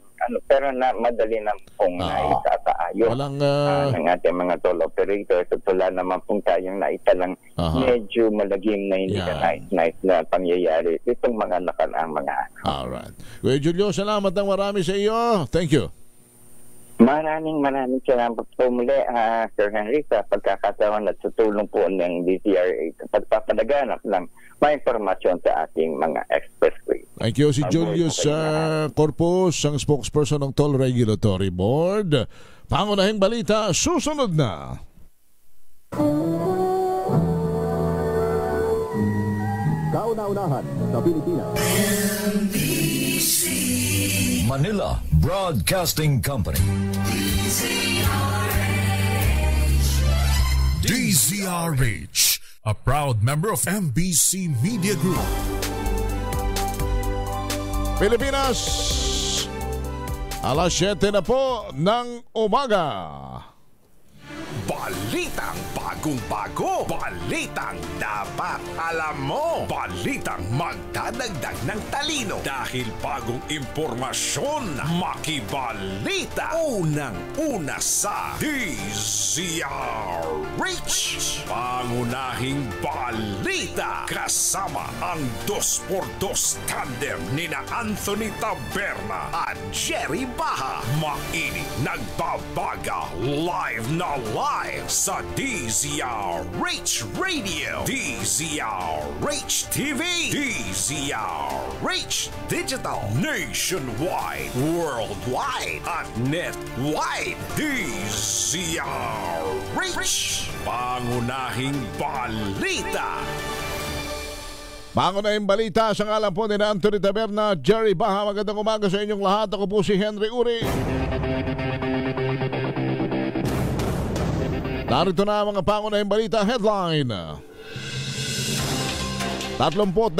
pero madali na pong naitataayos ng ating mga toll operators at wala naman pong tayong naitalang medyo malagim na hindi ka nice na pangyayari itong mga nakaraang mga Alright. Kuya Julio, salamat ng marami sa iyo. Thank you. Maraming salamat po muli, Sir Henry, sa pagkakataon at sa tulong po ng DZRH sa pagpapalaganap ng may impormasyon sa ating mga expressway. Thank you. Si Julius Corpus, ang spokesperson ng Toll Regulatory Board. Pangunahing balita, susunod na. Kauna-unahan sa Pilipinas. Manila Broadcasting Company. DZRH, a proud member of MBC Media Group. Pilipinas, alas 7 na po ng umaga. Balitang bagong-bago, balitang dapat alam mo, balitang magdadagdag ng talino dahil bagong impormasyon, makibalita, unang-una sa DZRH. Pangunahing balita kasama ang 2x2 tandem nina Anthony Taberna at Jerry Baha. Mainit nagbabaga live na live sa DZRH Radio, DZRH TV, DZRH Digital, nationwide, worldwide, at netwide. DZRH, pangunahing balita. Pangunahing balita sa ngalan po ni Anthony Taberna, Jerry Baha. Magandang umaga sa inyong lahat. Ako po si Henry Uri. Narito na ang mga pangunahing balita headline. 32,000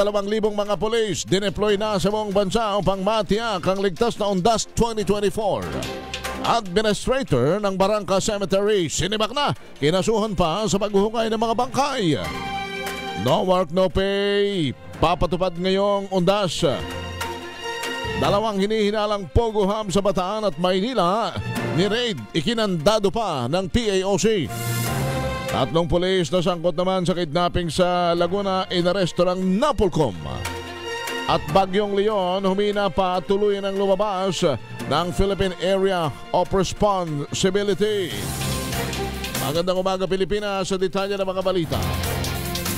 mga pulis dineploy na sa buong bansa upang matiyak ang ligtas na Undas 2024. Administrator ng Barangka Cemetery sinibak na, kinasuhan pa sa paghuhungay ng mga bangkay. No work, no pay, papatupad ngayong Undas. 2 hinihinalang Pogo Hub sa Bataan at Maynila ni raid, ikinandado pa ng PAOC. 3 pulis na sangkot naman sa kidnapping sa Laguna, inaresto ng Napolcom. At Bagyong Leon, humina pa at tuluyan ang lumabas ng Philippine Area of Responsibility. Magandang umaga Pilipinas, sa detalye ng mga balita.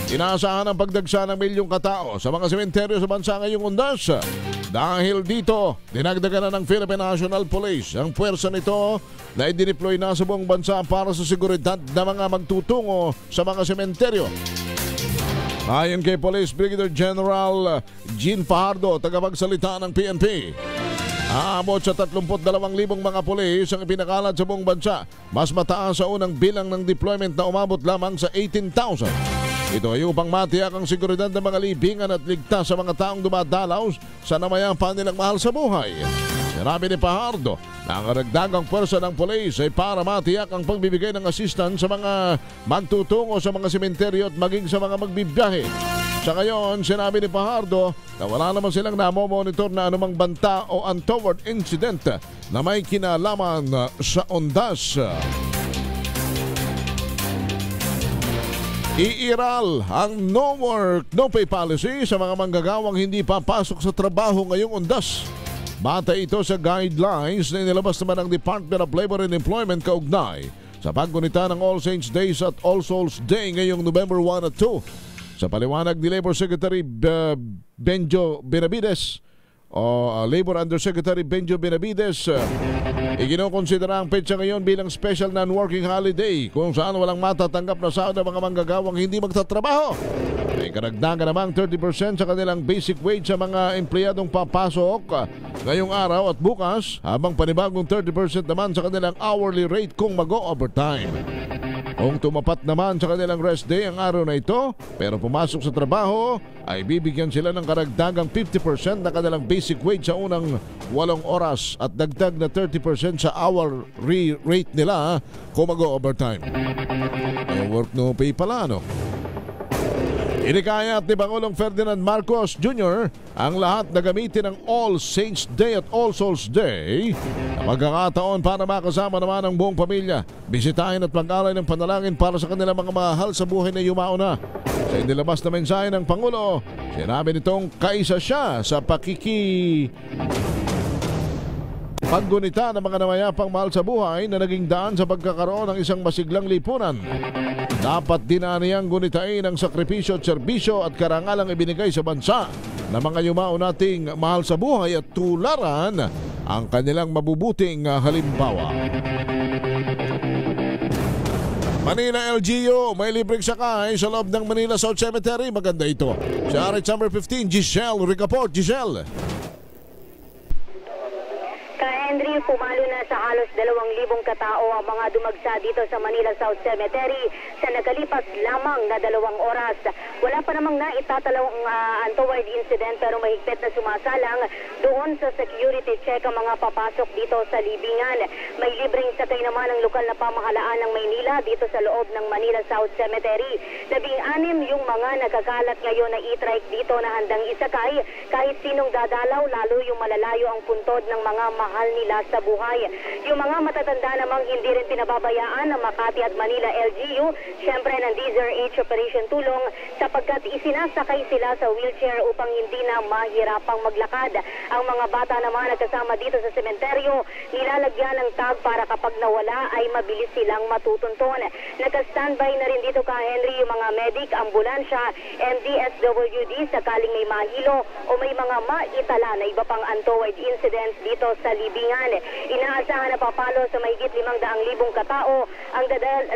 Inaasahan ang pagdagsa ng milyong katao sa mga sementeryo sa bansa ngayong Undas. Dahil dito, dinagdagan na ng Philippine National Police ang puwersa nito na idineploy na sa buong bansa para sa seguridad ng mga magtutungo sa mga sementeryo. Ayon kay Police Brigadier General Jean Fajardo, tagapagsalita ng PNP, aabot sa 32,000 mga pulis ang ipinakalat sa buong bansa. Mas mataas sa unang bilang ng deployment na umabot lamang sa 18,000. Ito ay upang matiyak ang seguridad ng mga libingan at ligtas sa mga taong dumadalaw sa namayapa nilang mahal sa buhay. Sinabi ni Fajardo na ang karagdagang pwersa ng pulis ay para matiyak ang pagbibigay ng assistance sa mga magtutungo sa mga sementeryo at maging sa mga magbibiyahe. Sa ngayon, sinabi ni Fajardo na wala naman silang namomonitor na anumang banta o untoward incident na may kinalaman sa Undas. Iiral ang no work, no pay policy sa mga manggagawang hindi papasok sa trabaho ngayong Undas. Batay ito sa guidelines na inilabas naman ng Department of Labor and Employment kaugnay sa paggunita ng All Saints Days at All Souls Day ngayong November 1 at 2. Sa paliwanag ni Labor Secretary Benjo Benavides Labor Undersecretary Benjo Benavides, ikinokonsidera ang petsa ngayon bilang special non-working holiday kung saan walang matatanggap na sahod ng mga manggagawang hindi magtatrabaho. May karagdagan namang 30% sa kanilang basic wage sa mga empleyadong papasok ngayong araw at bukas, habang panibagong 30% naman sa kanilang hourly rate kung mag-o-overtime. Kung tumapat naman sa kanilang rest day ang araw na ito pero pumasok sa trabaho, ay bibigyan sila ng karagdagang 50% na kanilang basic wage sa unang 8 oras at dagdag na 30% sa hourly rate nila kung mag-o-overtime. No work, no pay pala, no? Inikayat ni Pangulong Ferdinand Marcos Jr. ang lahat na gamitin ng All Saints Day at All Souls Day na magkakataon para makasama naman ang buong pamilya, bisitahin at mag-alay ng panalangin para sa kanilang mga mahal sa buhay na yumao na. Sa inilabas na mensahe ng Pangulo, sinabi nitong kaisa siya sa paggunita ng mga namayapang mahal sa buhay na naging daan sa pagkakaroon ng isang masiglang lipunan. Dapat dinaniyang gunitain ang sakripisyo at serbisyo at karangalang ibinigay sa bansa ng mga yumao nating mahal sa buhay at tularan ang kanilang mabubuting halimbawa. Manila LGU, may libreng sakay sa loob ng Manila South Cemetery. Maganda ito. Sa RH number 15, Giselle Ricaport. Giselle. Henry, pumalo na sa halos 2,000 katao ang mga dumagsa dito sa Manila South Cemetery sa nakalipas lamang na 2 oras. Wala pa namang naitatalong untoward incident pero mahigpit na sumasalang doon sa security check ang mga papasok dito sa libingan. May libreng sakay naman ang lokal na pamahalaan ng Maynila dito sa loob ng Manila South Cemetery. 16 yung mga nagkakalat ngayon na e-trike dito na handang isakay kahit sinong dadalaw, lalo yung malalayo ang puntod ng mga mahal nila sa buhay. Yung mga matatanda namang hindi rin pinababayaan ng Makati at Manila LGU, syempre ng DZRH Operation Tulong sapagkat isinasakay sila sa wheelchair upang hindi na mahirapang maglakad. Ang mga bata naman na kasama dito sa sementeryo, nilalagyan ng tag para kapag nawala ay mabilis silang matutunton. Naka-standby na rin dito ka Henry yung mga medic, ambulansya, MDSWD sakaling may mahilo o may mga maitala na iba pang untoward incidents dito sa libingan. Inaasahan na papalo sa mahigit 500,000 katao ang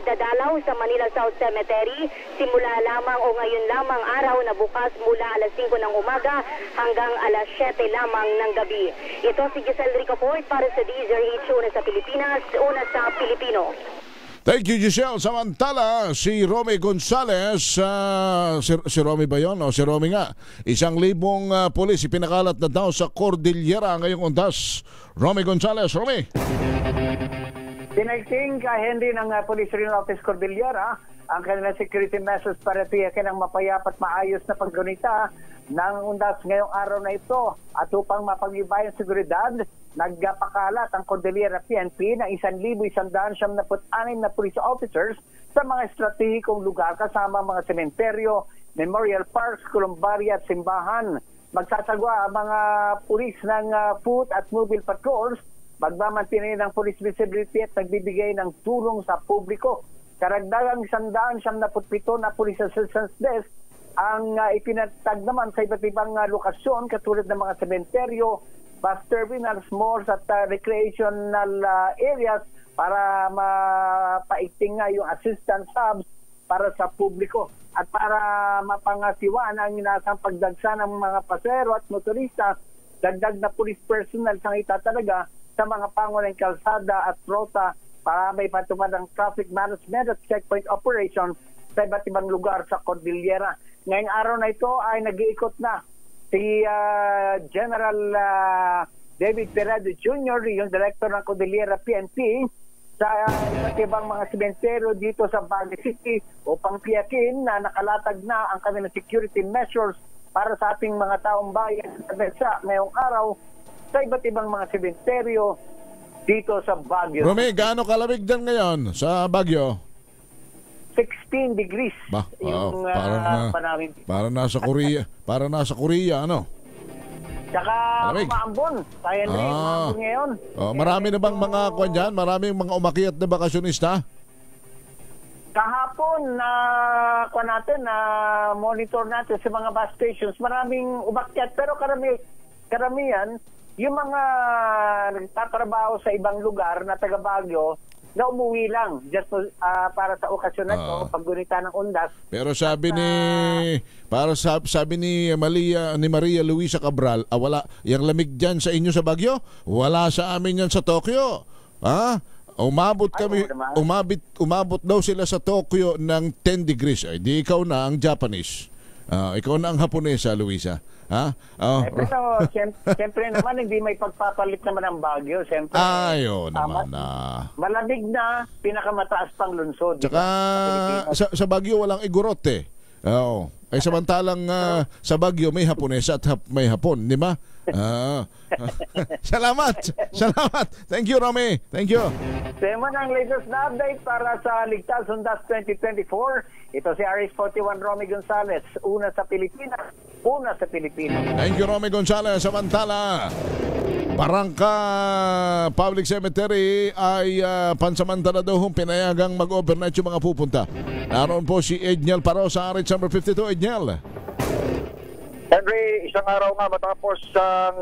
dadalaw sa Manila South Cemetery simula lamang o ngayon lamang araw na bukas mula alas 5 ng umaga hanggang alas 7 lamang ng gabi. Ito si Giselle Ricaport para sa DZRH, una sa Pilipinas, una sa Pilipino. Thank you, Giselle. Samantala, si Romy Gonzales, si Romy ba yun? O si Romy nga. 1,000 pulis ipinakalat na daw sa Cordillera ngayong undas. Romy Gonzales, Romy. Tinagting ka Henry ng Police Regional Office Cordillera ang kanilang security measures para tiyakin ang mapayapa at maayos na paggunita ng undas ngayong araw na ito. At upang mapag-ibayang seguridad, nagpakalat ang Cordillera PNP ng 1,176 na police officers sa mga estratehikong lugar kasama mga sementeryo, memorial parks, columbaria at simbahan. Magsasagwa ang mga pulis ng foot at mobile patrols, magmamantinay ng police visibility at nagbibigay ng tulong sa publiko. Karagdagang 177 na police assistance desk ang ipinatag naman sa iba't ibang lokasyon katulad ng mga sementeryo, bus terminals, malls at recreational areas para mapaigting nga yung assistance hubs para sa publiko at para mapangasiwaan ang inasang pagdagsa ng mga pasero at motorista. Dagdag na police personnel sang itatalaga sa mga pangunahing kalsada at rota para may patuman ng traffic management at checkpoint operation sa iba't ibang lugar sa Cordillera. Ngayong araw na ito ay nag-iikot na si General David Peredo Jr., yung director ng Cordillera PNP, sa iba't ibang mga sementeryo dito sa Baguio City upang tiyakin na nakalatag na ang kanilang security measures para sa ating mga taong bayan sa bansa ngayong araw sa iba't ibang mga sementeryo dito sa Baguio. Romy, gaano kalamig din ngayon sa Baguio? 16 degrees. Yung parang nasa Korea. Parang nasa Korea, ano? Tsaka umaambon. Tayo na umaambon ngayon. Marami na bang mga kwan dyan? Maraming mga umakyat na bakasyonista? Kahapon na natin na monitor natin sa mga bus stations, maraming umakyat pero karamihan yung mga nagtatrabaho sa ibang lugar na taga Baguio na umuwi lang just para sa okasyon na ito, paggunita ng undas. Pero sabi ni Maria Luisa Cabral, wala yung lamig diyan sa inyo sa Baguio, wala sa amin yan sa Tokyo. Umabot daw sila sa Tokyo ng 10 degrees. Ay di ikaw na ang Japanese. Ikaw na ang Haponesa, Luisa. Pero siyempre naman hindi may pagpapalit naman ang Baguio. Siyempre, naman malamig na, pinakamataas pang lungsod. Tsaka sa Baguio walang igorot eh. Ay samantalang sa Baguio may Haponesa at may Hapon, di ba? Salamat. Thank you, Romy. Thank you. Tema ng latest na update para sa Ligtas Undas 2024. Ito si RS41 Romy Gonzales. Una sa Pilipinas. Thank you, Romy Gonzales. Samantala, Barangka Public Cemetery ay pansamantala daw pinayagang mag-overnight yung mga pupunta. Naroon po si Edniel Paro sa RH number 52. Edniel. Henry, isang araw nga matapos ang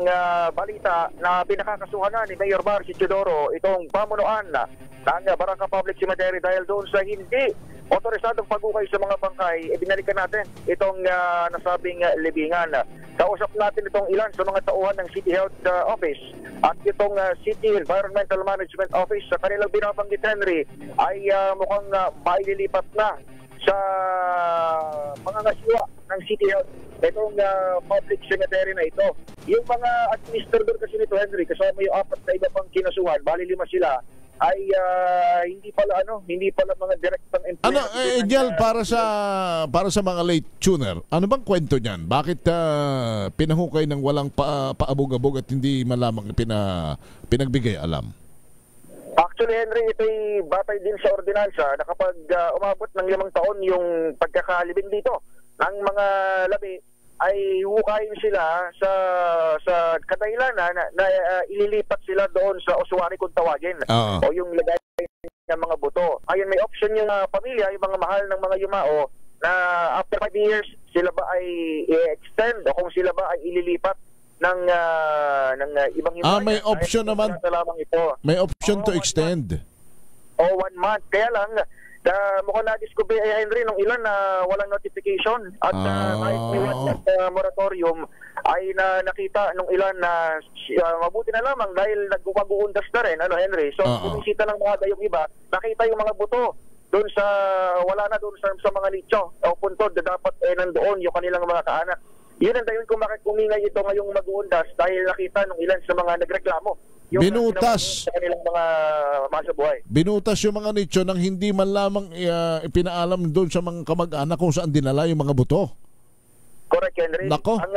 balita na pinakakasuhan na ni Mayor Marcy Teodoro itong pamunuan ng Barangka Public Cemetery dahil doon sa hindi otorisadong pagukay sa mga bangkay, binalikan natin itong nasabing libingan. Kausap natin itong ilan sa mga tauhan ng City Health Office at itong City Environmental Management Office. Sa kanilang binabanggit, Henry, ay mukhang maililipat na sa mga ngasiwa ng City Health itong public cemetery na ito. Yung mga administrador kasi nito, Henry, kasama yung 4 na iba pang kinasuhan, bali 5 sila, ay hindi pala mga direktang employee. Edniel, para sa mga late tuner, ano bang kwento niyan? Bakit pinahukay ng walang paabog-abog at hindi malamang pinagbigay alam? Actually, Henry, ito'y batay din sa ordinansa na kapag umabot ng 5 taon yung pagkakalibing dito ng mga labi, ay hukayin sila sa kadahilanan na ililipat sila doon sa oswari kung tawagin o yung lagay ng mga buto. Ayun, may option yung pamilya, yung mga mahal ng mga yumao na after 5 years sila ba ay i-extend o kung sila ba ay ililipat ng ibang yumao. May option naman. May option to extend. O 1 month. Kaya lang, mukhang na-discover Henry nung ilan na walang notification at kahit may moratorium ay nakita nung ilan na mabuti na lamang dahil nagpag-uundas na rin, Henry. So, bumisita ng mga yung iba, nakita yung mga buto doon sa, wala na doon sa mga nicho o puntod na dapat nandoon yung kanilang mga kaanak. Yun ang dayon kung bakit kumingay ito ngayong mag-uundas dahil nakita nung ilan sa mga nagreklamo. Binutas sa kanilang mga masabuhay. Binutas yung mga nicho nang hindi man lamang ipinaalam doon sa mga kamag-anak kung saan dinala yung mga buto. Correct, Henry. Nako. Ang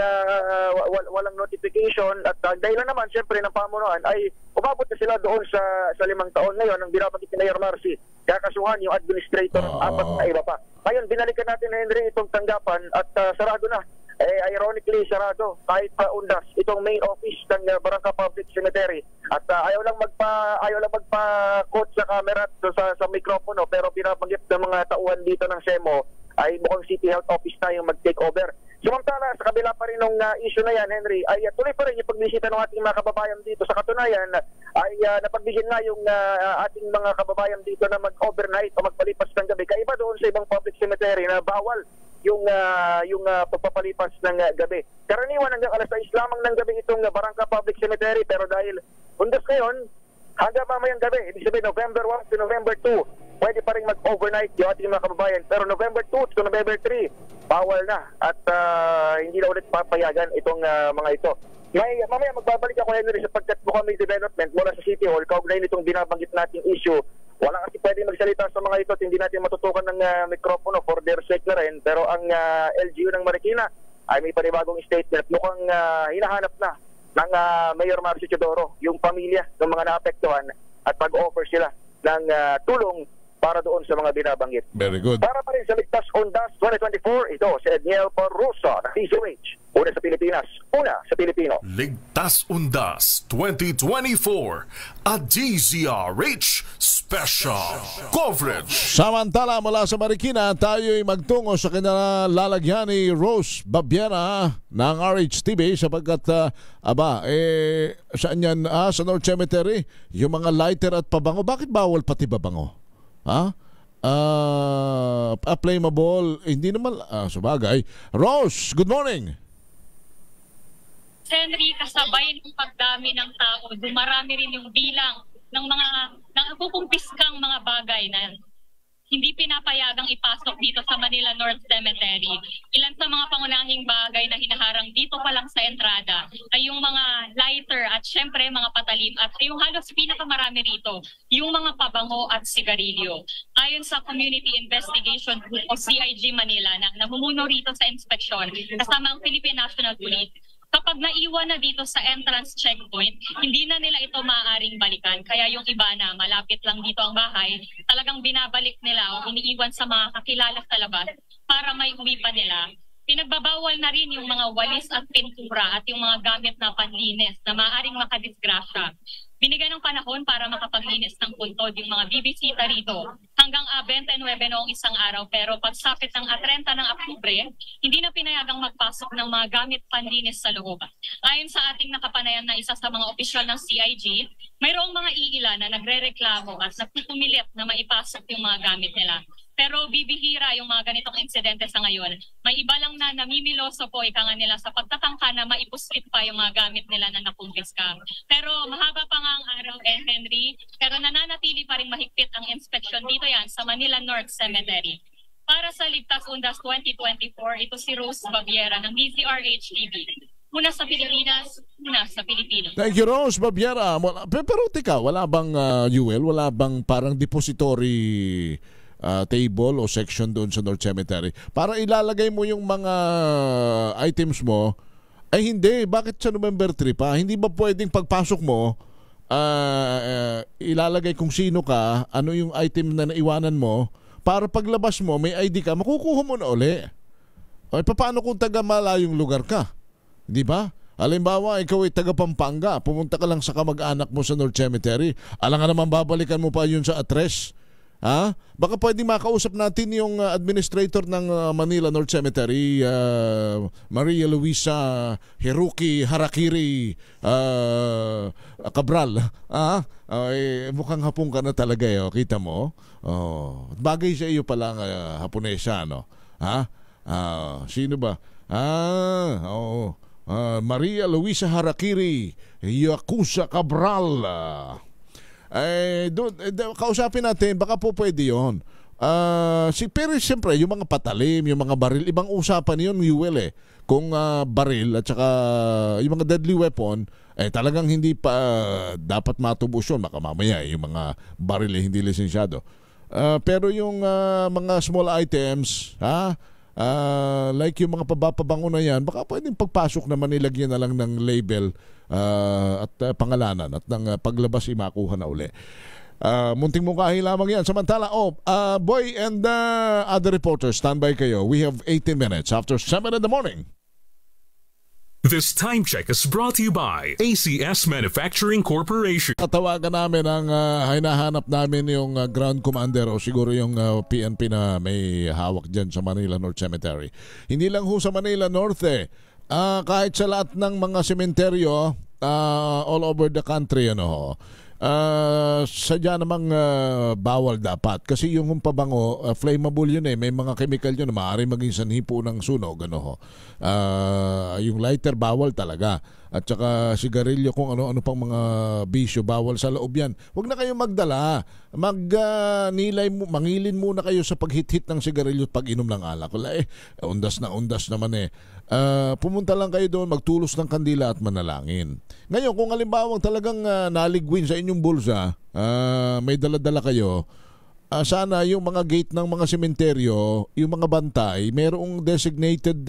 walang notification at dahilan naman siyempre ng pamunuan ay umabot na sila doon sa 5 taon ngayon ang binabanggit ni Mayor Marcy. Kakasuhan yung administrator 4 na iba pa. Ngayon binalikan natin, Henry, itong tanggapan at sarado na. Ironically sarado kahit pa undas itong main office ng Barangka Public Cemetery at ayaw lang magpa-quote sa camera at sa mikropono pero binabanggit ng mga tauhan dito ng SEMO ay mukhang City Health Office na yung mag-take over. Samantala, sa kabila pa rin ng issue na yan, Henry, ay tuloy pa rin yung pagbisita ng ating mga kababayan dito. Sa katunayan, ay napagbigyan na yung ating mga kababayan dito na mag-overnight o magpalipas ng gabi. Kaiba doon sa ibang public cemetery na bawal yung pagpapalipas ng gabi. Karaniwan hanggang alas 6 lamang ng gabi itong Barangka Public Cemetery pero dahil undas ngayon, hanggang mamayang gabi, ibig sabihin November 1 to November 2, pwede pa rin mag-overnight yung ating mga kababayan. Pero November 2 to November 3, bawal na at hindi na ulit papayagan itong mga ito. Mamaya magbabalik ako, Henry, sapagkat mukhang may development mula sa City Hall, kaugnay nitong binabanggit nating issue. Wala kasi pwede magsalita sa mga ito at hindi natin matutukan ng mikropono for their sake na rin. Pero ang LGU ng Marikina ay may panibagong statement. Mukhang hinahanap na ng Mayor Marcy Teodoro yung pamilya ng mga naapektuhan at pag-offer sila ng tulong para doon sa mga binabanggit. Very good. Para pa rin sa Ligtas Undas 2024, ito si Edniel Parrosa ng DZOH. Una sa Pilipinas, una sa Pilipino. Ligtas Undas 2024 at DZRH Special Coverage. Samantala, mula sa Marikina, tayo'y magtungo sa kinalalagyan ni Rose Babiera ng RH-TV sapagkat, saan yan? Sa North Cemetery, yung mga lighter at pabango. Bakit bawal pati babango? Flammable, hindi naman, sabagay. Rose, good morning. Henry, kasabay ng pagdami ng tao, dumarami rin yung bilang ng mga nakukumpiskang mga bagay na hindi pinapayagang ipasok dito sa Manila North Cemetery. Ilan sa mga pangunahing bagay na hinaharang dito pa lang sa entrada ay yung mga lighter at syempre mga patalim at yung halos pinakamarami rito, yung mga pabango at sigarilyo. Ayon sa Community Investigation Group o CIG Manila na namumuno rito sa inspeksyon kasama ang Philippine National Police, Kapag naiwan na dito sa entrance checkpoint, hindi na nila ito maaaring balikan. Kaya yung iba na malapit lang dito ang bahay, talagang binabalik nila o iniiwan sa mga kakilala sa labas para may uwi pa nila. Pinagbabawal na rin yung mga walis at pintura at yung mga gamit na panlinis na maaaring makadisgrasya. Binigyan ng panahon para makapaglinis ng puntod yung mga bibisita rito hanggang 29 noong isang araw, pero pagsapit ng 30 ng Oktubre, hindi na pinayagang magpasok ng mga gamit panlinis sa loob. Ayon sa ating nakapanayan na isa sa mga opisyal ng CIG, mayroong mga iila na nagrereklamo at nagpupumilit na maipasok yung mga gamit nila. Pero bibihira yung mga ganitong insidente sa ngayon. May iba lang na namimiloso po ika nga nila sa pagtatangka na maipuskit pa yung mga gamit nila na nakumpiska. Pero mahaba pa nga ang araw, Henry, pero nananatili pa rin mahigpit ang inspeksyon dito yan sa Manila North Cemetery. Para sa Ligtas Undas 2024, ito si Rose Babiera ng DZRH-TV. Una sa Pilipinas, una sa Pilipino. Thank you, Rose Babiera. Pero tika, wala bang, wala bang parang depository table o section doon sa North Cemetery para ilalagay mo yung mga items mo? Ay hindi, bakit sa November 3 pa? Hindi ba pwedeng pagpasok mo ilalagay kung sino ka, ano yung item na naiwanan mo, para paglabas mo may ID ka, makukuha mo na uli. Ay paano kung taga malayong lugar ka? Di ba? Halimbawa, ikaw ay taga Pampanga, pumunta ka lang sa kamag-anak mo sa North Cemetery, alangan naman babalikan mo pa yun sa address. Ha? Baka pwedeng makausap natin yung administrator ng Manila North Cemetery, Maria Luisa Hiruki Harakiri Cabral. Mukhang hapon ka na talaga, kita mo. Bagay sa iyo pala Haponesa, no? Ha? Sino ba? Maria Luisa Harakiri Yakusa Cabral. Kausapin natin, baka po pwede yun. Pero siyempre, yung mga patalim, yung mga baril, ibang usapan yun, Yuel, kung baril at saka yung mga deadly weapon, talagang hindi pa dapat matubos yun. Baka mamaya yung mga baril hindi lisensyado. Pero yung mga small items, like yung mga pababango na yan, baka pwedeng pagpasok naman nilagyan na lang ng label at pangalanan at ng paglabas makuha na uli. Munting mungkahi lamang yan. Samantala, Boy and other reporters, standby kayo. We have 18 minutes after 7 in the morning. This time check is brought to you by ACS Manufacturing Corporation. Tatawagan namin ang hinahanap namin yung ground commander o siguro yung PNP na may hawak dyan sa Manila North Cemetery. Hindi lang ho sa Manila North kahit sa lahat ng mga sementeryo all over the country, sadya namang bawal dapat kasi yung pabango flammable yun, may mga chemical yun na maaari maging sanhi po ng sunog, yung lighter bawal talaga, at saka sigarilyo, kung ano-ano pang mga bisyo bawal sa loob yan. Huwag na kayong magdala, mangilin muna kayo sa paghit-hit ng sigarilyo at pag-inom ng alak. Undas naman pumunta lang kayo doon, magtulos ng kandila at manalangin. Ngayon, kung halimbawa talagang naligwin sa inyong bulsa, may dala-dala kayo, sana yung mga gate ng mga sementeryo, yung mga bantay, mayroong designated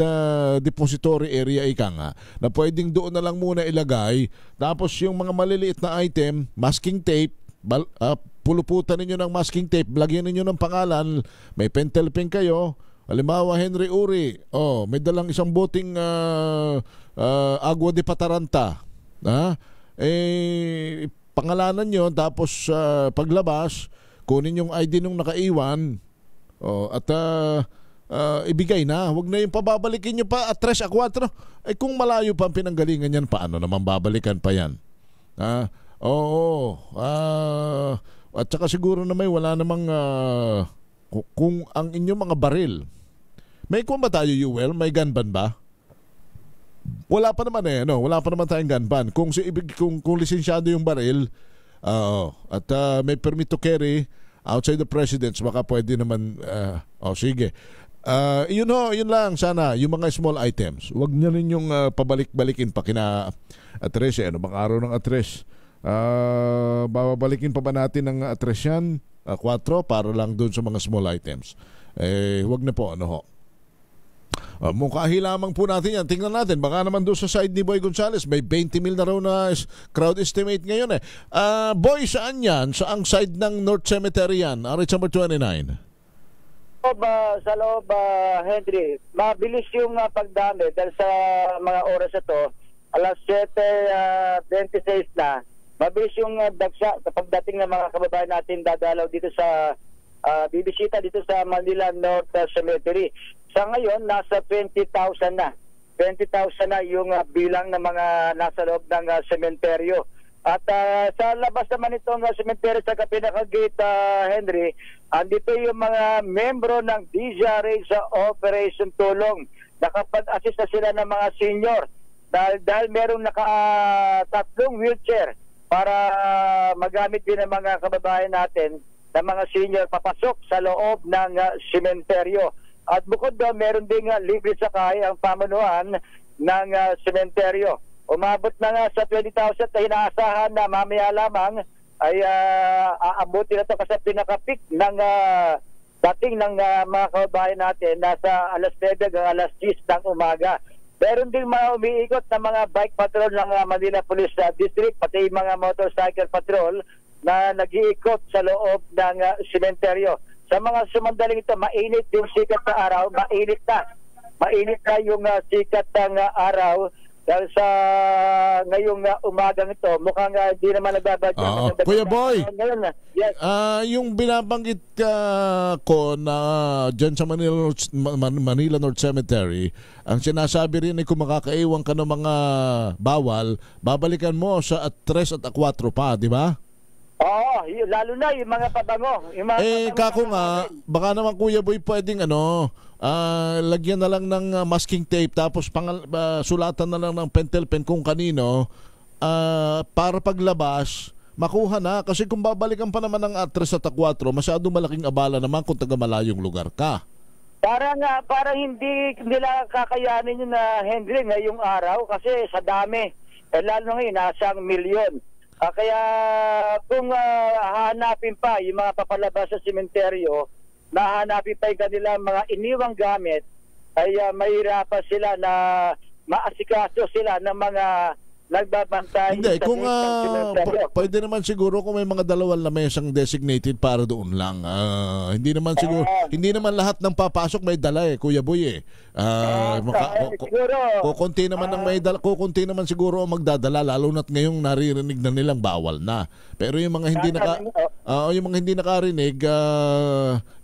depository area na pwedeng doon na lang muna ilagay. Tapos yung mga maliliit na item, masking tape, puluputan ninyo ng masking tape, lagyan ninyo ng pangalan, may pentel pen kayo. Halimbawa, Henry Uri, may dalang isang boting agua de pataranta. Pangalanan nyo, tapos paglabas, kunin yung ID nung nakaiwan at ibigay na. Huwag na yung pababalikin nyo pa at 3 a 4. Kung malayo pa ang pinanggalingan yan, paano naman babalikan pa yan? At saka siguro na wala namang kung ang inyong mga baril, may kung ba tayo, Yuel? May gun ban ba? Wala pa naman wala pa naman tayong gun ban. Kung lisensyado yung baril, at may permit to carry outside the residence, baka pwede naman. Sige. Yun lang sana, yung mga small items. Huwag niyo rin yung pabalik-balikin pa kina address. Bang araw ng address? Babalikin pa ba natin ng address yan? 4 para lang doon sa mga small items. Huwag na po, Mukhahi lamang po natin yan. Tingnan natin, baka naman doon sa side ni Boy Gonzales, may 20 mil na raw na crowd estimate ngayon eh. Boy, saan yan? Saang side ng North Cemetery yan? RH number 29. Sa loob, Henry, mabilis yung pagdami dahil sa mga oras ito, alas 7:26 na, mabilis yung dagsa kapag dating ng mga kababayan natin dadalaw dito sa bibisita dito sa Manila North Cemetery. Sa ngayon, nasa 20,000 na. 20,000 na yung bilang ng mga nasa loob ng sementeryo. At sa labas naman itong sementeryo sa pinaka-gate, Henry, andito yung mga membro ng DZRH sa Operation Tulong. Nakapag-assist na sila ng mga senior dahil merong tatlong wheelchair para magamit din ng mga kababayan natin ng mga senior papasok sa loob ng sementeryo. At bukod doon, meron ding libre sakay ang pamunuan ng sementeryo. Umabot na nga sa 20,000 na inaasahan na mamaya lamang ay aabuti na ito kasi pinaka-peak ng dating ng mga kababayan natin nasa alas 9 hanggang alas 10 ng umaga. Meron ding mga umiikot na mga bike patrol ng Manila Police District, pati mga motorcycle patrol na nag-iikot sa loob ng sementeryo. Sa mga sumandaling ito, mainit yung sikat ng araw, mainit na yung sikat ng araw dahil sa ngayong umagang ito, mukhang hindi naman nagbabadya. Kuya Boy, yes. Yung binabanggit ko na dyan sa Manila North Cemetery, ang sinasabi rin ay kung makakaiwan ka ng mga bawal, babalikan mo sa 3 at 4 pa, di ba? Oo, lalo na yung mga pabango. Kako nga, baka naman Kuya Boy pwedeng lagyan na lang ng masking tape tapos sulatan na lang ng pentel pen kung kanino para paglabas, makuha na. Kasi kung babalikan pa naman ng 3 at 4, masyado malaking abala naman kung taga-malayong lugar ka. Parang hindi nila kakayanin yun na Henry ngayong araw kasi sa dami. Lalo ngayon, nasa 1 milyon. Kaya kung hahanapin pa yung mga papalabas sa sementeryo, nahanapin pa yung kanilang mga iniwang gamit, ay mahirapan sila na maasikaso sila ng mga nagbabantay. Hindi, kung pwede naman siguro kung may mga dalawang lamesang designated para doon lang. Hindi naman siguro, hindi naman lahat ng papasok may dala Kuya Boy kukunti naman ang may dala, kukunti naman siguro ang magdadala lalo na't ngayong naririnig na nilang bawal na. Pero yung mga hindi yung mga hindi nakarinig,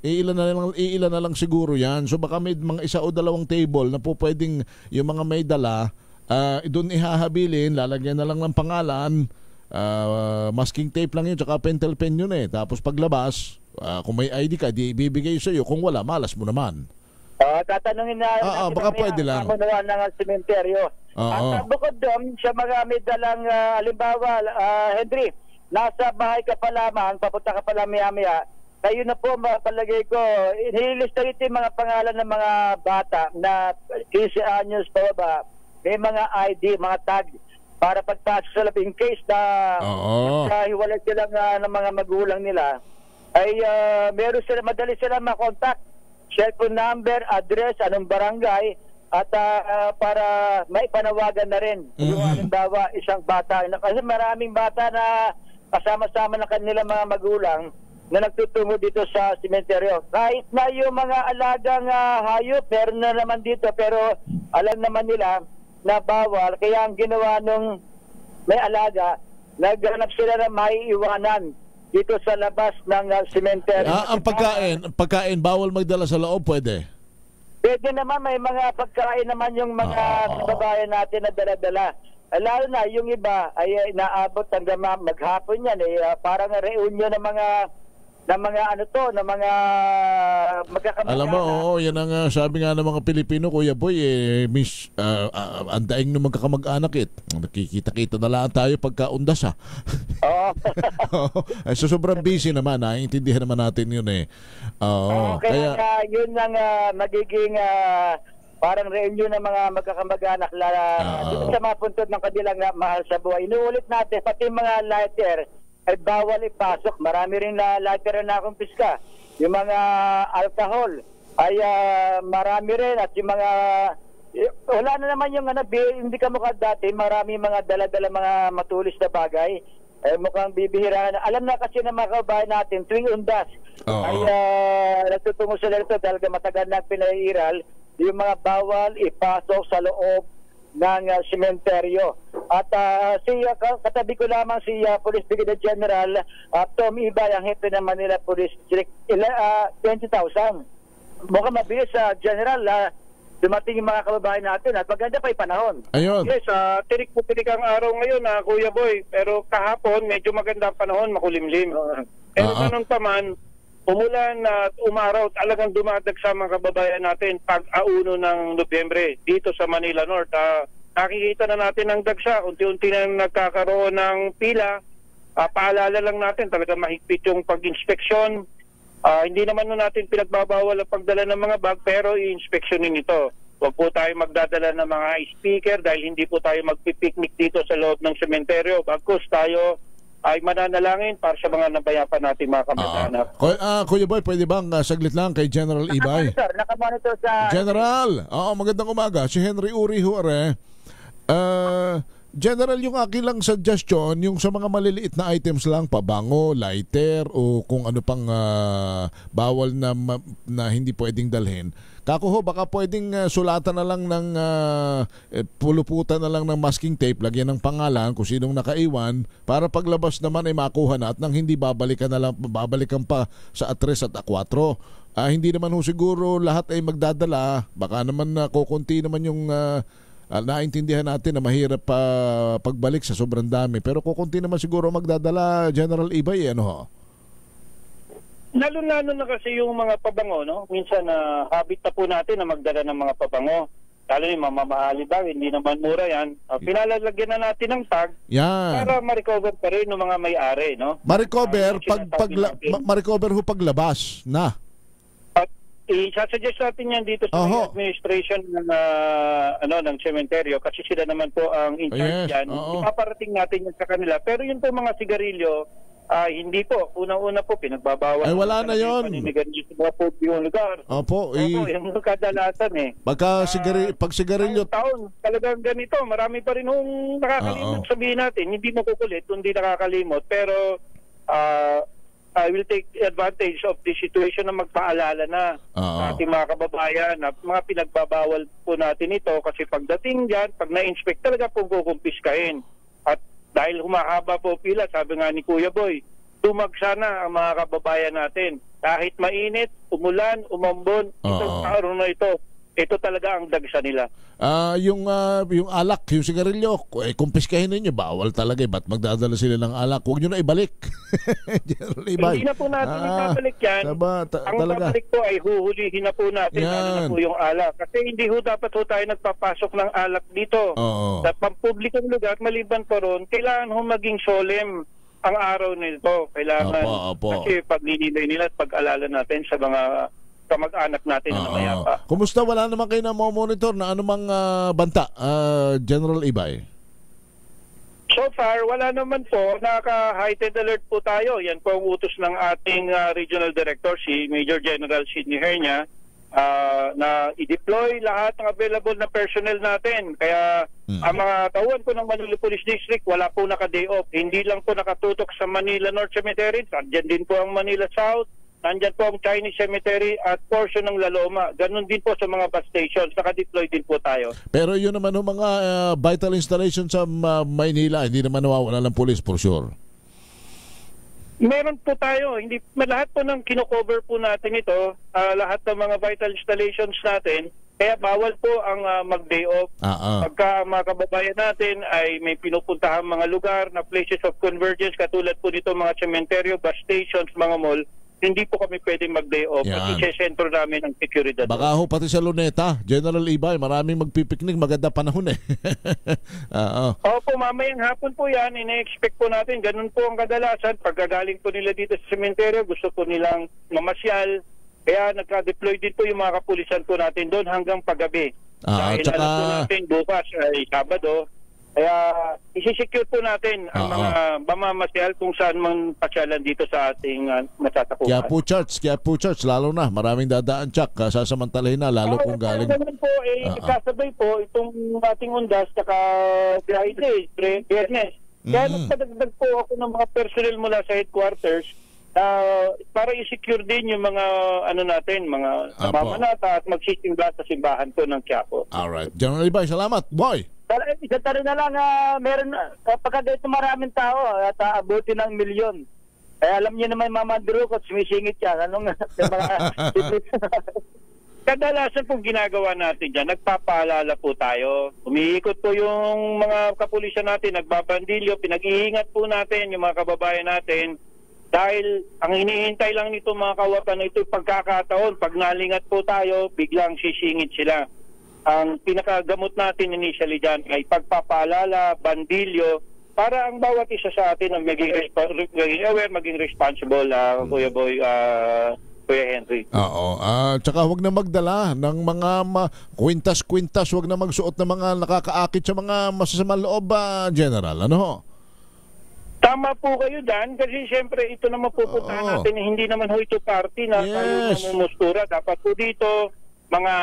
iilan na lang siguro 'yan. So baka may mga 1 o 2 table na po pwedeng yung mga may dala doon ihahabilin, lalagyan na lang ng pangalan, masking tape lang yun, tsaka pentel pen yun tapos paglabas, kung may ID ka, di ibibigay sa iyo, kung wala, malas mo naman. Tatanungin na baka pwede lang pamunuan ng sementeryo. At bukod doon, sa mga may dalang halimbawa, Henry, nasa bahay ka pa lamang, papunta ka pa lang maya-maya, kayo na po, palagay ko, nililista ito yung mga pangalan ng mga bata na 15 anyos pa ba, may mga ID, mga tag para pagpasok sa loob in case na hiwalay sila ng mga magulang nila ay meron sila, madali sila makontak, cellphone number, address, anong barangay at para maipanawagan na rin yung halimbawa isang bata, kasi maraming bata na kasama-sama ng kanilang mga magulang na nagtutungo dito sa sementeryo. Kahit na yung mga alagang hayop meron na naman dito, pero alam naman nila na bawal, kaya ang ginawa nung may alaga, naghanap sila na maiiwanan dito sa labas ng sementeryo. Ang pagkain, bawal magdala sa loob, pwede? Pwede naman, may mga pagkain naman yung mga kababayan natin na dala-dala. Lalo na yung iba ay naabot hanggang maghapon yan, parang reunion ng mga magkakamag-anak. Alam mo, yan ang sabi nga ng mga Pilipino, Kuya Boy, ang daing ng magkakamag-anak nakikita-kita na lang tayo pagkaundas so sobrang busy naman, naiintindihan naman natin yun kaya yun ang magiging parang reunion ng mga magkakamag-anak dito sa mga puntod ng kanilang mahal sa buhay. Inuulit natin, pati mga lighter ay bawal ipasok. Marami rin na lighter na kumpiska. Yung mga alcohol, ay marami rin at yung mga wala na naman yung hindi ka mukha dati, marami mga dala-dala mga matulis na bagay. Mukhang bibihira na. Alam na kasi ng mga kababayan natin, tuwing undas, ay natutungo sila ito dahil matagal na pinairal yung mga bawal ipasok sa loob ng sementeryo. At katabi ko lamang si Police Brigadier General Tom Ibay, ang hepe ng Manila Police District, 20,000. Mukhang mabilis General, dumating yung mga kababayan natin at maganda pa yung panahon. Ayun. Yes, tirik po tirik ang araw ngayon, Kuya Boy. Pero kahapon, medyo maganda ang panahon, makulimlim. Pero ganun pa man, umulan at umaraw, talagang dumadag sa mga kababayan natin pag-auno ng Nobyembre dito sa Manila North. Nakikita na natin ang dagsa, unti-unti na nagkakaroon ng pila. Paalala lang natin, talagang mahigpit yung pag-inspeksyon. Hindi naman natin pinagbabawal ang pagdala ng mga bag, pero i-inspeksyonin ito. Huwag po tayo magdadala ng mga speaker dahil hindi po tayo magpipiknik dito sa loob ng sementeryo. Bagkus tayo ay mananalangin para sa mga nabayapan natin mga kamag-anak. Kuya Boy, pwede bang saglit lang kay General Ibay? Nakamonitor sa... General, magandang umaga. Si Henry Uri Huare. General, yung akin lang suggestion, yung sa mga maliliit na items lang, pabango, lighter, o kung ano pang bawal na hindi pwedeng dalhin. Kako baka pwedeng sulatan na lang ng puluputan na lang ng masking tape, lagyan ng pangalan kung sinong nakaiwan, para paglabas naman ay makuha na at nang hindi babalikan pa sa A3 at A4. Hindi naman siguro lahat ay magdadala, baka naman kukunti naman yung... naintindihan natin na mahirap pagbalik sa sobrang dami, pero kukunti naman siguro magdadala, General Ibay, Lalo-lalo na kasi yung mga pabango, no? Minsan habit na po natin na magdala ng mga pabango. Lalo yung mamamahali daw, hindi naman mura yan. Pinalalagyan na natin ng tag para ma-recover pa rin ng mga may-ari, no? Ma-recover ma-recover paglabas na. Isasuggest natin yan dito sa administration ng cementerio kasi sila naman po ang in charge yan. Ipaparating natin yan sa kanila. Pero yung po mga sigarilyo, hindi po. Unang-una po, pinagbabawal. Ay, wala na yun. Yung lugar. Opo. Yung kadalasan pag sigarilyo... Taon, talagang ganito. Marami pa rin yung nakakalimot. Sabihin natin, hindi makukulit, hindi nakakalimot. Pero... I will take advantage of the situation na magpaalala na sa ating mga kababayan na mga pinagbabawal po natin ito kasi pagdating dyan, pag na-inspect talaga po kukumpiskahin. At dahil humahaba po pila, sabi nga ni Kuya Boy, tumagsa na ang mga kababayan natin. Kahit mainit, umulan, umambon, itong araw na ito talaga ang dagsa nila. Yung alak, yung sigarilyo, kumpiskahin ninyo, bawal talaga. Ba't magdadala sila ng alak? Huwag nyo na ibalik. Hindi na po natin ibabalik yan. Ang babalik po ay huhulihin na po natin. Ano na po yung alak. Kasi hindi ho dapat ho tayo nagpapasok ng alak dito. Sa pampublikong lugar, maliban po ron, kailangan ho maging solemn ang araw nito. Kailangan kasi pagninilay nila at pag-alala natin sa mga kamag-anak natin na mayapa. Kumusta? Wala naman kayo na monitor na anumang banta, General Ibay? So far, wala naman po. Naka-heightened alert po tayo. Yan po ang utos ng ating Regional Director, si Major General Sidney Hernia, na i-deploy lahat ng available na personnel natin. Kaya ang mga tauhan po ng Manila Police District, wala po naka-day off. Hindi lang po nakatutok sa Manila North Cemetery. Andyan din po ang Manila South. Nandyan po ang Chinese Cemetery at portion ng Laloma. Ganon din po sa mga bus stations. Naka-deploy din po tayo. Pero yun naman yung mga vital installations sa Maynila, hindi naman nawawala ng police for sure. Meron po tayo. Hindi, lahat po ng kino-cover po natin ito, lahat ng mga vital installations natin, kaya bawal po ang mag-day off. Pagka mga kababayan natin ay may pinupuntahan mga lugar na places of convergence, katulad po dito mga cementerio, bus stations, mga mall, hindi po kami pwedeng mag-day off at isesentro namin ang seguridad. Baka ho pati sa Luneta, General Ibay, maraming magpipiknik, maganda panahon Opo, mamayang hapon po yan, ina-expect po natin, ganun po ang kadalasan. Pagkagaling po nila dito sa sementeryo, gusto po nilang mamasyal, kaya nagka-deploy din po yung mga kapulisan po natin doon hanggang paggabi. Dahil alam po natin, bukas ay Sabado, Kaya isi-secure po natin ang mga mamamasyal kung saan man pasyalan dito sa ating nasatakupan. Kaya po Church, lalo na maraming dadaan tsak, sasamantalahin na lalo kung galing. Naman po, kasabay po itong ating undas saka Friday, Biyernes. Kaya nagpadagdag po ako ng mga personnel mula sa headquarters para i-secure din yung mga mga namamanata at magsisimba sa simbahan po ng Quiapo. Alright. General Ibay, salamat. Boy! Isa tayo na lang, meron, kapag dito maraming tao at abuti ng milyon. Alam niyo naman, Mama Drew, kung sumisingit yan. Kadalasan pong ginagawa natin dyan, nagpapaalala po tayo. Umiikot po yung mga kapulisan natin, nagbabandilyo, pinag-iingat po natin yung mga kababayan natin. Dahil ang hinihintay lang nito mga kawakan, ito pagkakataon, pag nalingat po tayo, biglang sisingit sila. Ang pinakagamot natin initially dyan ay pagpapaalala, bandilyo, para ang bawat isa sa atin ang maging aware, maging responsible, Kuya Boy, Kuya Henry. Oo. Tsaka huwag na magdala ng mga kwintas-kwintas, huwag na magsuot ng mga nakakaakit sa mga masasamang loob, General. Ano? Tama po kayo dyan, kasi siyempre ito naman pupuntahan natin, hindi naman ho ito party na tayo mamumustura. Dapat po dito, mga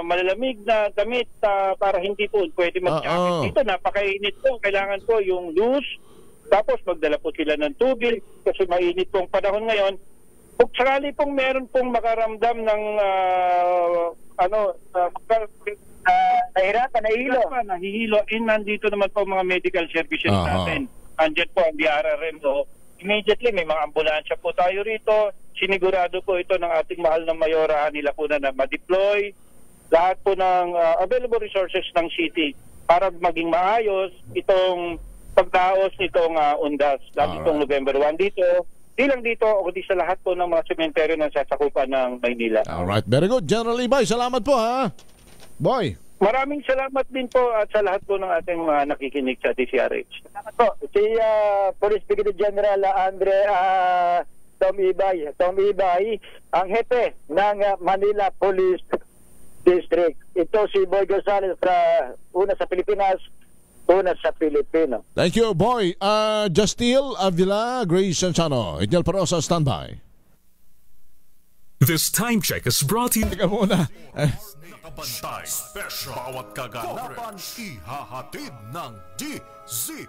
malalamig na damit para hindi po pwede mag-jacket. Dito napakainit po. Kailangan po yung loose. Tapos magdala po sila ng tubig kasi mainit pong panahon ngayon. Kung sakali pong meron pong makaramdam ng nahihilo. Nandito naman po mga medical services natin. Andyan po ang DRRM. So, immediately may mga ambulansya po tayo rito. Sinigurado po ito ng ating mahal na mayora nila po na ma-deploy lahat po ng available resources ng city para maging maayos itong pagdaos nitong undas. Lalo itong November 1 dito. Di lang dito, kundi sa lahat po ng mga sementeryo na sasakupan ng Maynila. Alright, very good. General Ibay, salamat po ha. Boy. Maraming salamat din po at sa lahat po ng ating mga nakikinig sa DCRH. Salamat po. Si Police Brigadier General Andre Tom Ibay, ang hepe ng Manila Police District. Ito si Boy Gonzales, una sa Pilipinas, una sa Pilipino. Thank you, Boy. Justil Avila, Grace Sanchano, Edel Parosa, standby. This time check is brought to you. Teka muna. Nakabantay special. Bawat kaganapan ihahatid ng DZRH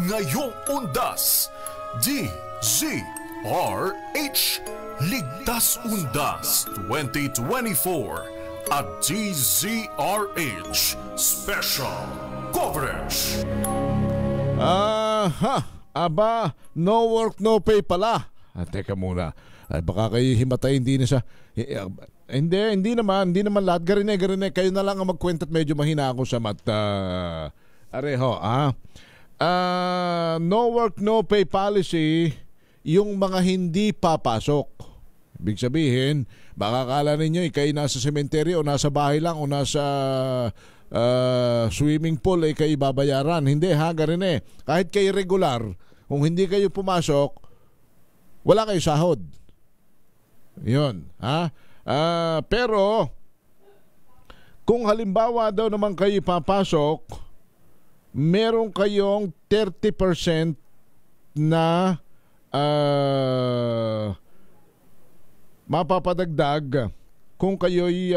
ngayong undas. DZRH Ligtas Undas 2024 at DZRH Special Coverage. Aba, no work, no pay pala. Teka muna. Ay, baka kayo himatayin din siya. Hindi naman lahat. Garine. Kayo na lang ang magkwento at medyo mahina ako sa mata. Areho, no work, no pay policy, yung mga hindi papasok. Ibig sabihin, baka akala ninyo kayo nasa sementeryo o nasa bahay lang o nasa swimming pool ay kayo babayaran. Hindi garine. Kahit kayo regular, kung hindi kayo pumasok, wala kayo sahod. Yun, pero kung halimbawa daw naman kayo papasok, meron kayong 30% na mapapadagdag kung kayo'y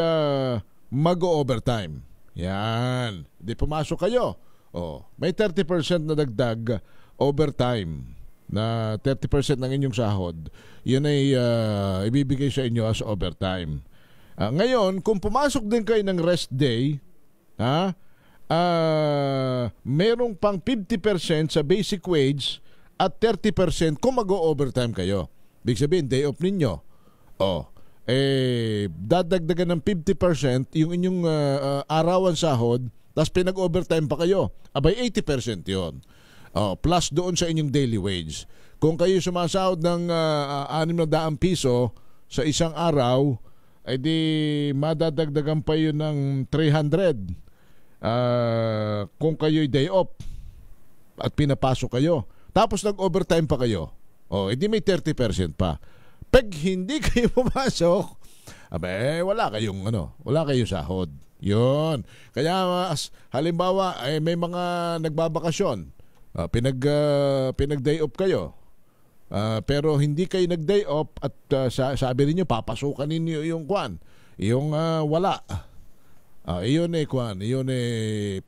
mag-overtime. Yan. Di pumasok kayo. May 30% na dagdag overtime na 30% ng inyong sahod. Yun ay ibibigay sa inyo as overtime. Ngayon, kung pumasok din kayo ng rest day, merong pang 50% sa basic wage at 30% kung mag-overtime kayo. Ibig sabihin, day off ninyo. Dadagdagan ng 50% yung inyong arawan sahod, tapos pinag-overtime pa kayo. Abay, 80% yun. Plus doon sa inyong daily wage. Kung kayo sumasahod ng 600 piso sa isang araw, ay di madadagdagan pa yun ng 300 kung kayo'y day off at pinapasok kayo. Tapos nag-overtime pa kayo. Edi may 30% pa. Pag hindi kayo pumasok, wala kayong sahod. Yun. Kaya halimbawa, may mga nagbabakasyon. Pinag-day off kayo. Pero hindi kayo nag-day off at sabi niyo papasukan ninyo yung kwan. Yung wala. Iyon 50%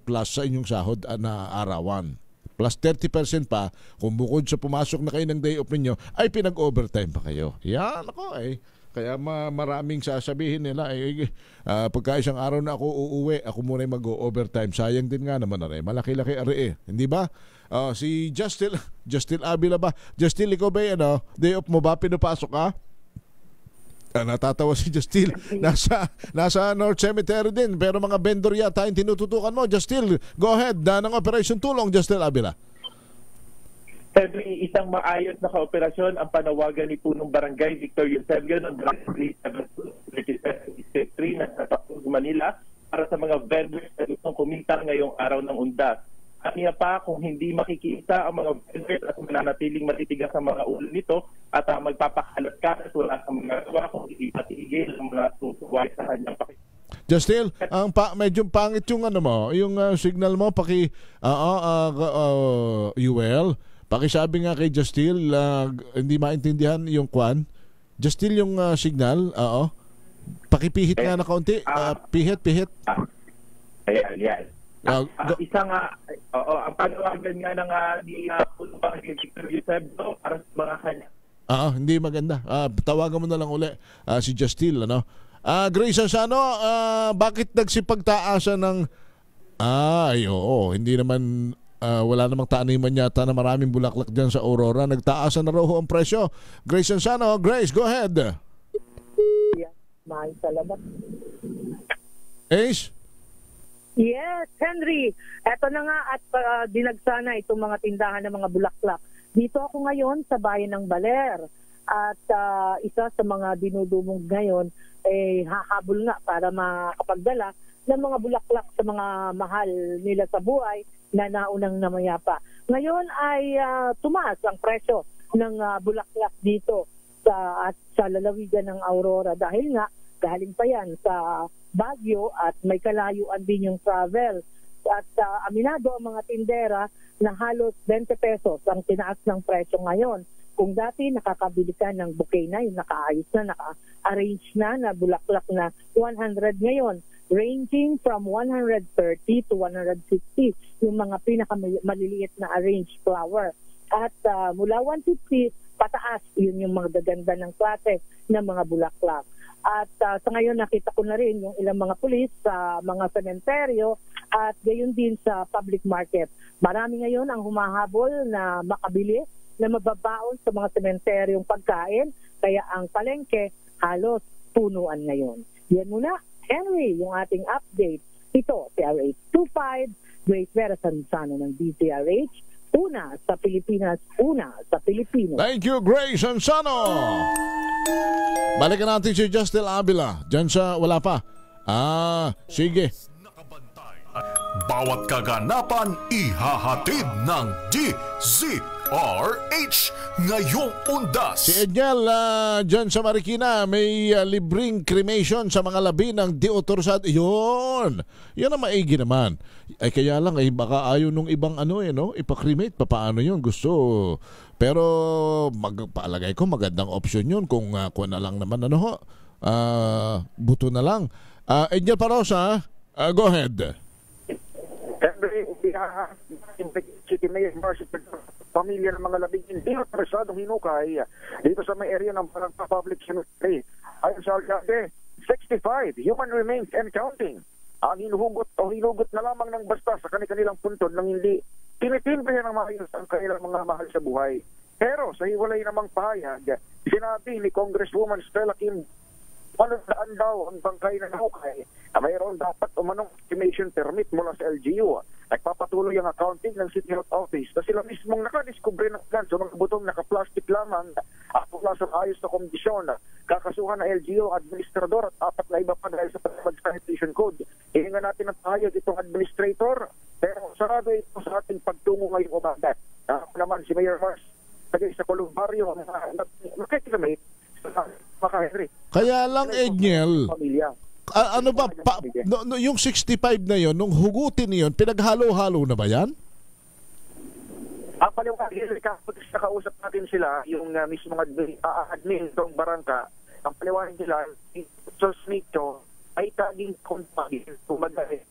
plus sa inyong sahod na arawan. Plus 30% pa kung bukod sa pumasok na kayo ng day off ninyo ay pinag-overtime pa kayo. Yan ako Kaya maraming sasabihin nila pagka isang araw na ako uuwi, ako muna mag-overtime. Sayang din nga naman malaki-laki hindi ba? Si Justil Avila ba? Justil, ikaw ba day off mo ba? Pinapasok ka? Natatawa si Justil. Nasa North Cemetery din. Pero mga vendor yata yung tinututukan mo. Justil, go ahead. Ng Operation Tulong, Justil Avila. Henry, isang maayos na kooperasyon ang panawagan ni Punong Barangay Victor Eusebio ng Barangay 7 na sa Manila para sa mga vendors na gustong kumita ngayong araw ng undas. At niya pa, kung hindi makikita ang mga vendors at mananatiling matitigas ang mga ulo nito at magpapakalat ka at wala sa mga gawa kung hindi patigil ang mga susuway sa kanyang pakikita. Justil, medyo pangit yung yung signal mo, UL. Pakisabi nga kay Justil, hindi maintindihan yung kwan. Justil yung signal, pakipihit nga na kaunti. Pihit. Ayan. Isa nga, ang panawagan nga ng Punong Barangay Victor Eusebio para sa mga kanya. Hindi maganda. Tawagan mo na lang uli si Justil, Grace Ansano, bakit nagsipagtaasan ng hindi naman wala namang taniman yata na maraming bulaklak dyan sa Aurora. Nagtaasan na raw ang presyo. Grace Ansano, Grace, go ahead. Salamat. Ace? Yes, Henry. Eto na nga at dinagsana itong mga tindahan ng mga bulaklak. Dito ako ngayon sa bayan ng Baler. At isa sa mga dinudumog ngayon hahabol nga para makapagdala ng mga bulaklak sa mga mahal nila sa buhay na naunang namayapa. Ngayon ay tumaas ang presyo ng bulaklak dito sa lalawigan ng Aurora dahil nga galing pa yan sa Baguio at may kalayuan din yung travel. At aminado ang mga tindera na halos 20 pesos ang tinaas ng presyo ngayon. Kung dati nakakabili ka ng bouquet na, yung nakaayos na, naka-arrange na bulaklak na 100 ngayon, ranging from 130 to 160, yung mga pinakamaliliit na arranged flower. At mula 150, pataas, yun yung mga gaganda ng klase ng mga bulaklak. At sa ngayon nakita ko na rin yung ilang mga pulis sa mga sementeryo at gayon din sa public market. Marami ngayon ang humahabol na makabili na mababaon sa mga sementeryong pagkain, kaya ang palengke halos punuan ngayon. Yan muna, Henry, yung ating update. Ito, TRH25, Grace Vera Sansano ng DZRH, una sa Pilipinas, una sa Pilipino. Thank you, Grace Sansano. Balikan natin si Justil Avila. Diyan sa wala pa. Sige. Bawat kaganapan ihahatid ng DZRH ngayong undas. Si Edniel dyan sa Marikina may libreng cremation sa mga labi ng deotorsad. Yun ang maigi naman. Kaya lang baka ayaw nung ibang ipakremate. Paano yun? Gusto. Pero paalagay ko magandang option yun kung na lang naman buto na lang. Edniel Parosa, go ahead. Henry, City Mayor Marcy, pamilya ng mga labing hindi atrasadong hinukay dito sa may area ng public cemetery. Ayon sa alcalde, 65 human remains and counting ang hinugot na lamang ng basta sa kanilang puntod nang hindi tinitimbrihan ng maayos ang kanilang mga mahal sa buhay. Pero sa hiwalay namang pahayag, sinabi ni Congresswoman Stella Kim, 100 daw ang bangkay na hukay na mayroon dapat umanong estimation permit mula sa LGU. Nagpapatuloy ang accounting ng City Health Office na sila mismong nakadiskubre ng gan sa mga butong naka-plastic lamang at wala sa ayos na kondisyon. Kakasuhan ng LGU administrador at 4 na iba pa dahil sa sanitation code. Hihinga natin ang pahayag itong administrator pero sarado ito sa ating pagtungo ngayong umaga. Naman si Mayor Mars tagay sa Columbario nakikilamate sa Henry. Kaya lang Edniel, ano ba, yung 65 na yon, nung hugutin niyon, pinaghalo-halo na ba yan? Ang paliwanag, nakausap natin sila, yung mismo admin ng barangka, ang paliwanag nila, social nito ay taging compagin.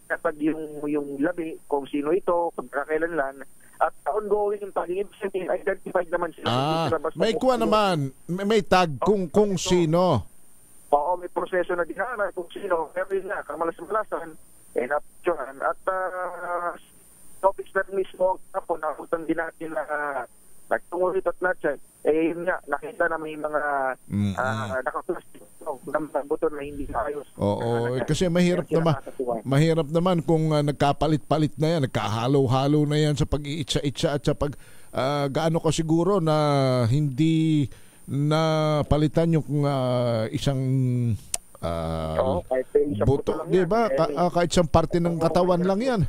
Kapag yung labi, kung sino ito, kung kakailanlan, at ongoing yung tagging, identified naman sila. May kuha naman, may tag kung sino. Oo, may proseso na dinaanan kung sino, pero yun nga, kamalas-malasan, napicturan, at topics na mismo, tapos nakutan din natin na nagtungo rito at lahat yun nga, nakita na may mga nakaplastic ng buto na hindi ayos. Oo, kasi mahirap naman kung nagkapalit-palit na yan, nagkahalo-halo na yan sa pag-iitsa-itsa at sa pag gaano ka siguro na hindi na palitan yung isang buto, di ba? Kahit isang parte ng katawan lang yan.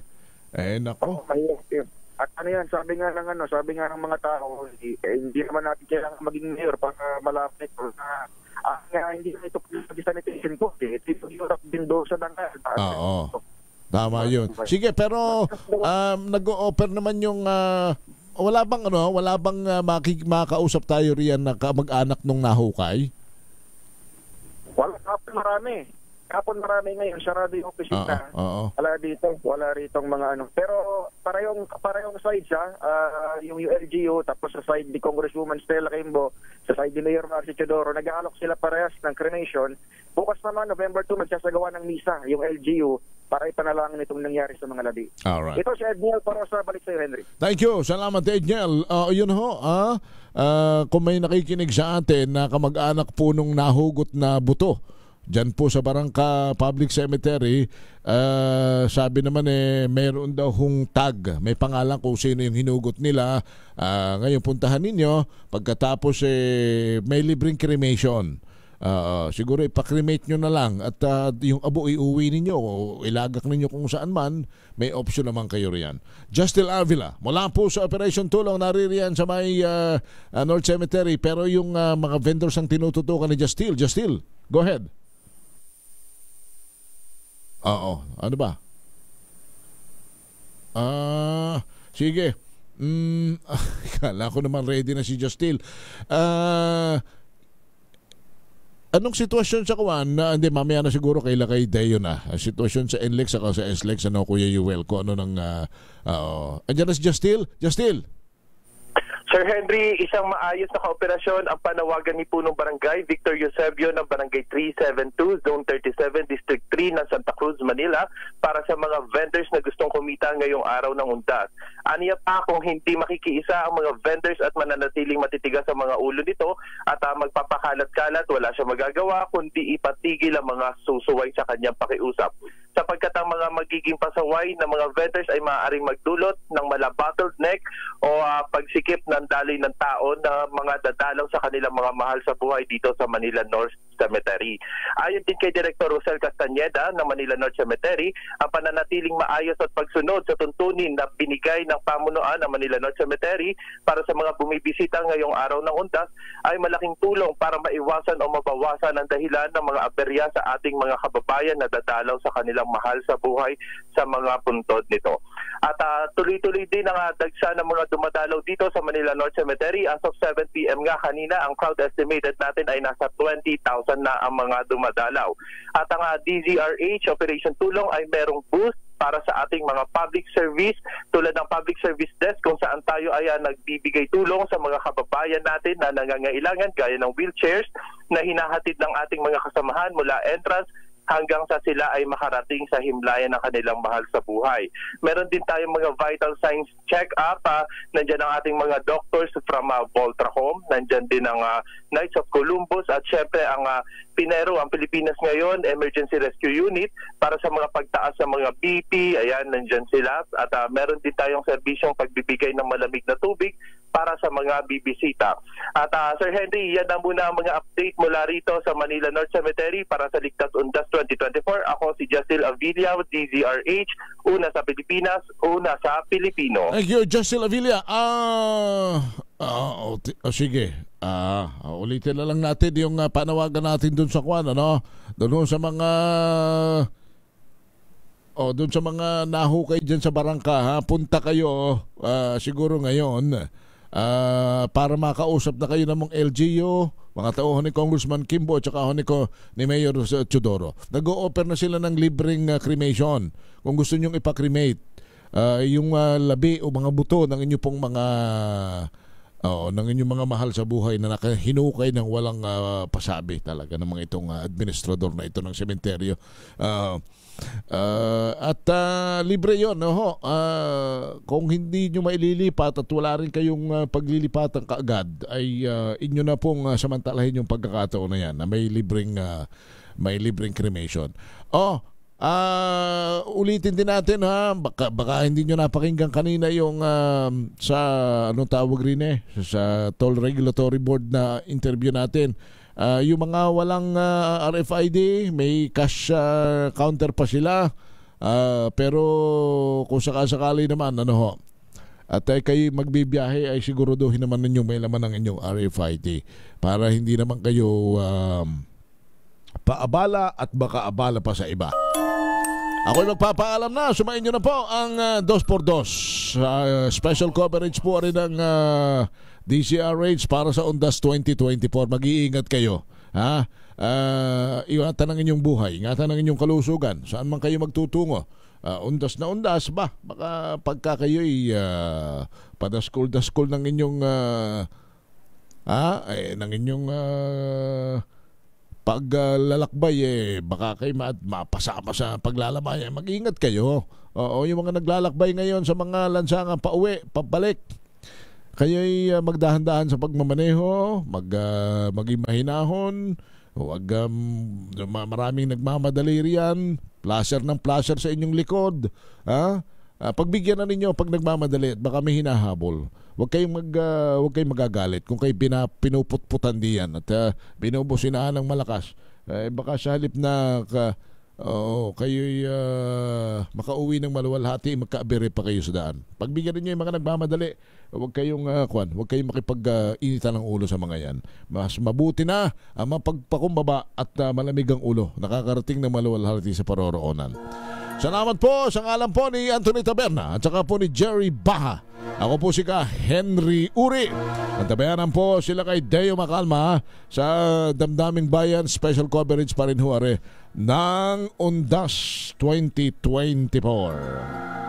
Nako. At ano yan, sabi nga ng mga tao, hindi naman natin kailangan maging mayor para malapit hindi na ito sanitation ko. Ito yung din doon sa dangal. Oo. Tama yun. Sige, pero nag-o-offer naman yung wala bang makausap tayo riyan na kamag-anak nung nahukay? Kapon marami ngayon, sarado yung opisina. Wala ditong mga ano. Pero parehong side siya, yung LGU, tapos sa side ni Congresswoman Stella Quimbo, sa side ni Mayor Marcy Teodoro, nag-aalok sila parehas ng cremation. Bukas naman, November 2, magsasagawa ng misa, yung LGU, para ipanalangin itong nangyari sa mga labi. Alright. Ito si Edniel Parosa, balik sa iyo, Henry. Thank you. Salamat, Edniel. Yun ho, kung may nakikinig sa atin na kamag-anak po nung nahugot na buto, diyan po sa Barangka Public Cemetery, sabi naman mayroon daw hong tag, may pangalan kung sino yung hinugot nila. Ngayon puntahan ninyo, pagkatapos may libreng cremation. Siguro ipakremate nyo na lang at yung abo iuwi ninyo o ilagak ninyo kung saan man, may option naman kayo riyan. Justil Avila, mula po sa Operation Tulong, naririyan sa may North Cemetery, pero yung mga vendors ang tinututukan ni Justil, go ahead. Oo, ano ba? Sige. Kala ko naman ready na si Justil. Anong sitwasyon sa Kuwan? Hindi, mamaya na siguro kay Deo na. Sitwasyon sa NLEX at sa SLEX, Kuya Yuel, kung ano nang... Andiyan na si Justil? Sir Henry, isang maayos na kooperasyon ang panawagan ni Punong Barangay Victor Eusebio ng Barangay 372, Zone 37, District 3 ng Santa Cruz, Manila para sa mga vendors na gustong kumita ngayong araw ng undas. Aniya pa kung hindi makikiisa ang mga vendors at mananatiling matitigas sa mga ulo nito at magpapakalat-kalat, wala siya magagawa kundi ipatigil ang mga susuway sa kanyang pakiusap. Sapagkat ang mga magiging pasaway ng mga vendors ay maaaring magdulot ng bottleneck o pagsikip ng daloy ng tao na mga dadalaw sa kanilang mga mahal sa buhay dito sa Manila North Cemetery. Ayon din kay Director Rosel Castañeda ng Manila North Cemetery, ang pananatiling maayos at pagsunod sa tuntunin na binigay ng pamunuan ng Manila North Cemetery para sa mga bumibisita ngayong araw ng undas ay malaking tulong para maiwasan o mabawasan ang dahilan ng mga aberya sa ating mga kababayan na dadalaw sa kanilang mahal sa buhay sa mga puntod nito. At tuloy-tuloy din ang dagsa ng mga dumadalaw dito sa Manila North Cemetery. As of 7 p.m. nga kanina, ang crowd estimated natin ay nasa 20,000 na ang mga dumadalaw. At ang DZRH Operation Tulong ay merong boost para sa ating mga public service tulad ng public service desk kung saan tayo ay nagbibigay tulong sa mga kababayan natin na nangangailangan gaya ng wheelchairs na hinahatid ng ating mga kasamahan mula entrance hanggang sa sila ay makarating sa himlayan ng kanilang mahal sa buhay. Meron din tayong mga vital signs check-up. Nandiyan ang ating mga doctors from Voltracom. Nandiyan din ang Knights of Columbus at syempre ang Pinero, ang Pilipinas Ngayon Emergency Rescue Unit para sa mga pagtaas sa mga BP. Ayan, nandiyan sila. At meron din tayong serbisyong pagbibigay ng malamig na tubig para sa mga bibisita. At Sir Henry, yan na muna ang mga update mula rito sa Manila North Cemetery para sa Ligtas Undas 2024. Ako si Justil Avilla, DZRH, una sa Pilipinas, una sa Pilipino. Thank you, Justil Avilla. Sige. Ulitin na lang natin yung panawagan natin dun sa kwan, ano? Doon sa mga doon sa mga nahukay dyan sa barangka, ha? Punta kayo siguro ngayon para makausap na kayo ng mga LGU, mga tauhan ni Congressman Kimbo at saka ni Mayor Teodoro. Nag-o-offer na sila ng libreng cremation kung gusto nyong ipakremate yung labi o mga buto ng inyong pong mga ng inyong mga mahal sa buhay na hinukay ng walang pasabi talaga ng mga itong administrador na ito ng sementeryo. Libre yun, kung hindi nyo maililipat at wala rin kayong paglilipatan kaagad, ay inyo na pong samantalahin yung pagkakataon na yan na may libreng cremation. Ulitin din natin, ha, baka hindi nyo napakinggan kanina yung sa anong tawag rin sa Toll Regulatory Board na interview natin. Yung mga walang RFID, may cash counter pa sila, pero kung sakasakali naman at kayo magbibiyahe ay siguraduhin naman ninyo may laman ng inyong RFID para hindi naman kayo paabala at baka abala pa sa iba. Ako'y magpapaalam na. Sumain nyo na po ang 2x2. Special coverage po rin ng DCRH para sa Undas 2024. Mag-iingat kayo. Ingatan ng inyong buhay. Ingatan ng inyong kalusugan. Saan man kayo magtutungo. Undas na undas ba? Baka pagka kayo'y padaskol-daskol ng inyong paglalakbay, baka kayo mapasama sa paglalakbay. Mag-ingat kayo. Yung mga naglalakbay ngayon sa mga lansangan pauwi, pabalik, kayo'y magdahan-dahan sa pagmamaneho, maging mahinahon, huwag maraming nagmamadali riyan, placer ng placer sa inyong likod. Pagbigyan na ninyo pag nagmamadali at baka may hinahabol. Huwag kayong magagalit kung kayo pinuputputan diyan at binubusinahan ng malakas. Baka sa halip na kayo'y makauwi ng maluwalhati, magkaabere pa kayo sa daan. Pagbigyan niyo yung mga nagmamadali, huwag kayong makipag-initan ng ulo sa mga yan. Mas mabuti na mapagpakumbaba at malamig ang ulo. Nakakarating ng maluwalhati sa paroroonan. Salamat po sa ngalan po ni Anthony Taberna at saka po ni Jerry Baha. Ako po si Henry Uri. Ang tabayanan po sila kay Deo Macalma sa Damdaming Bayan. Special coverage pa rin ng Undas 2024.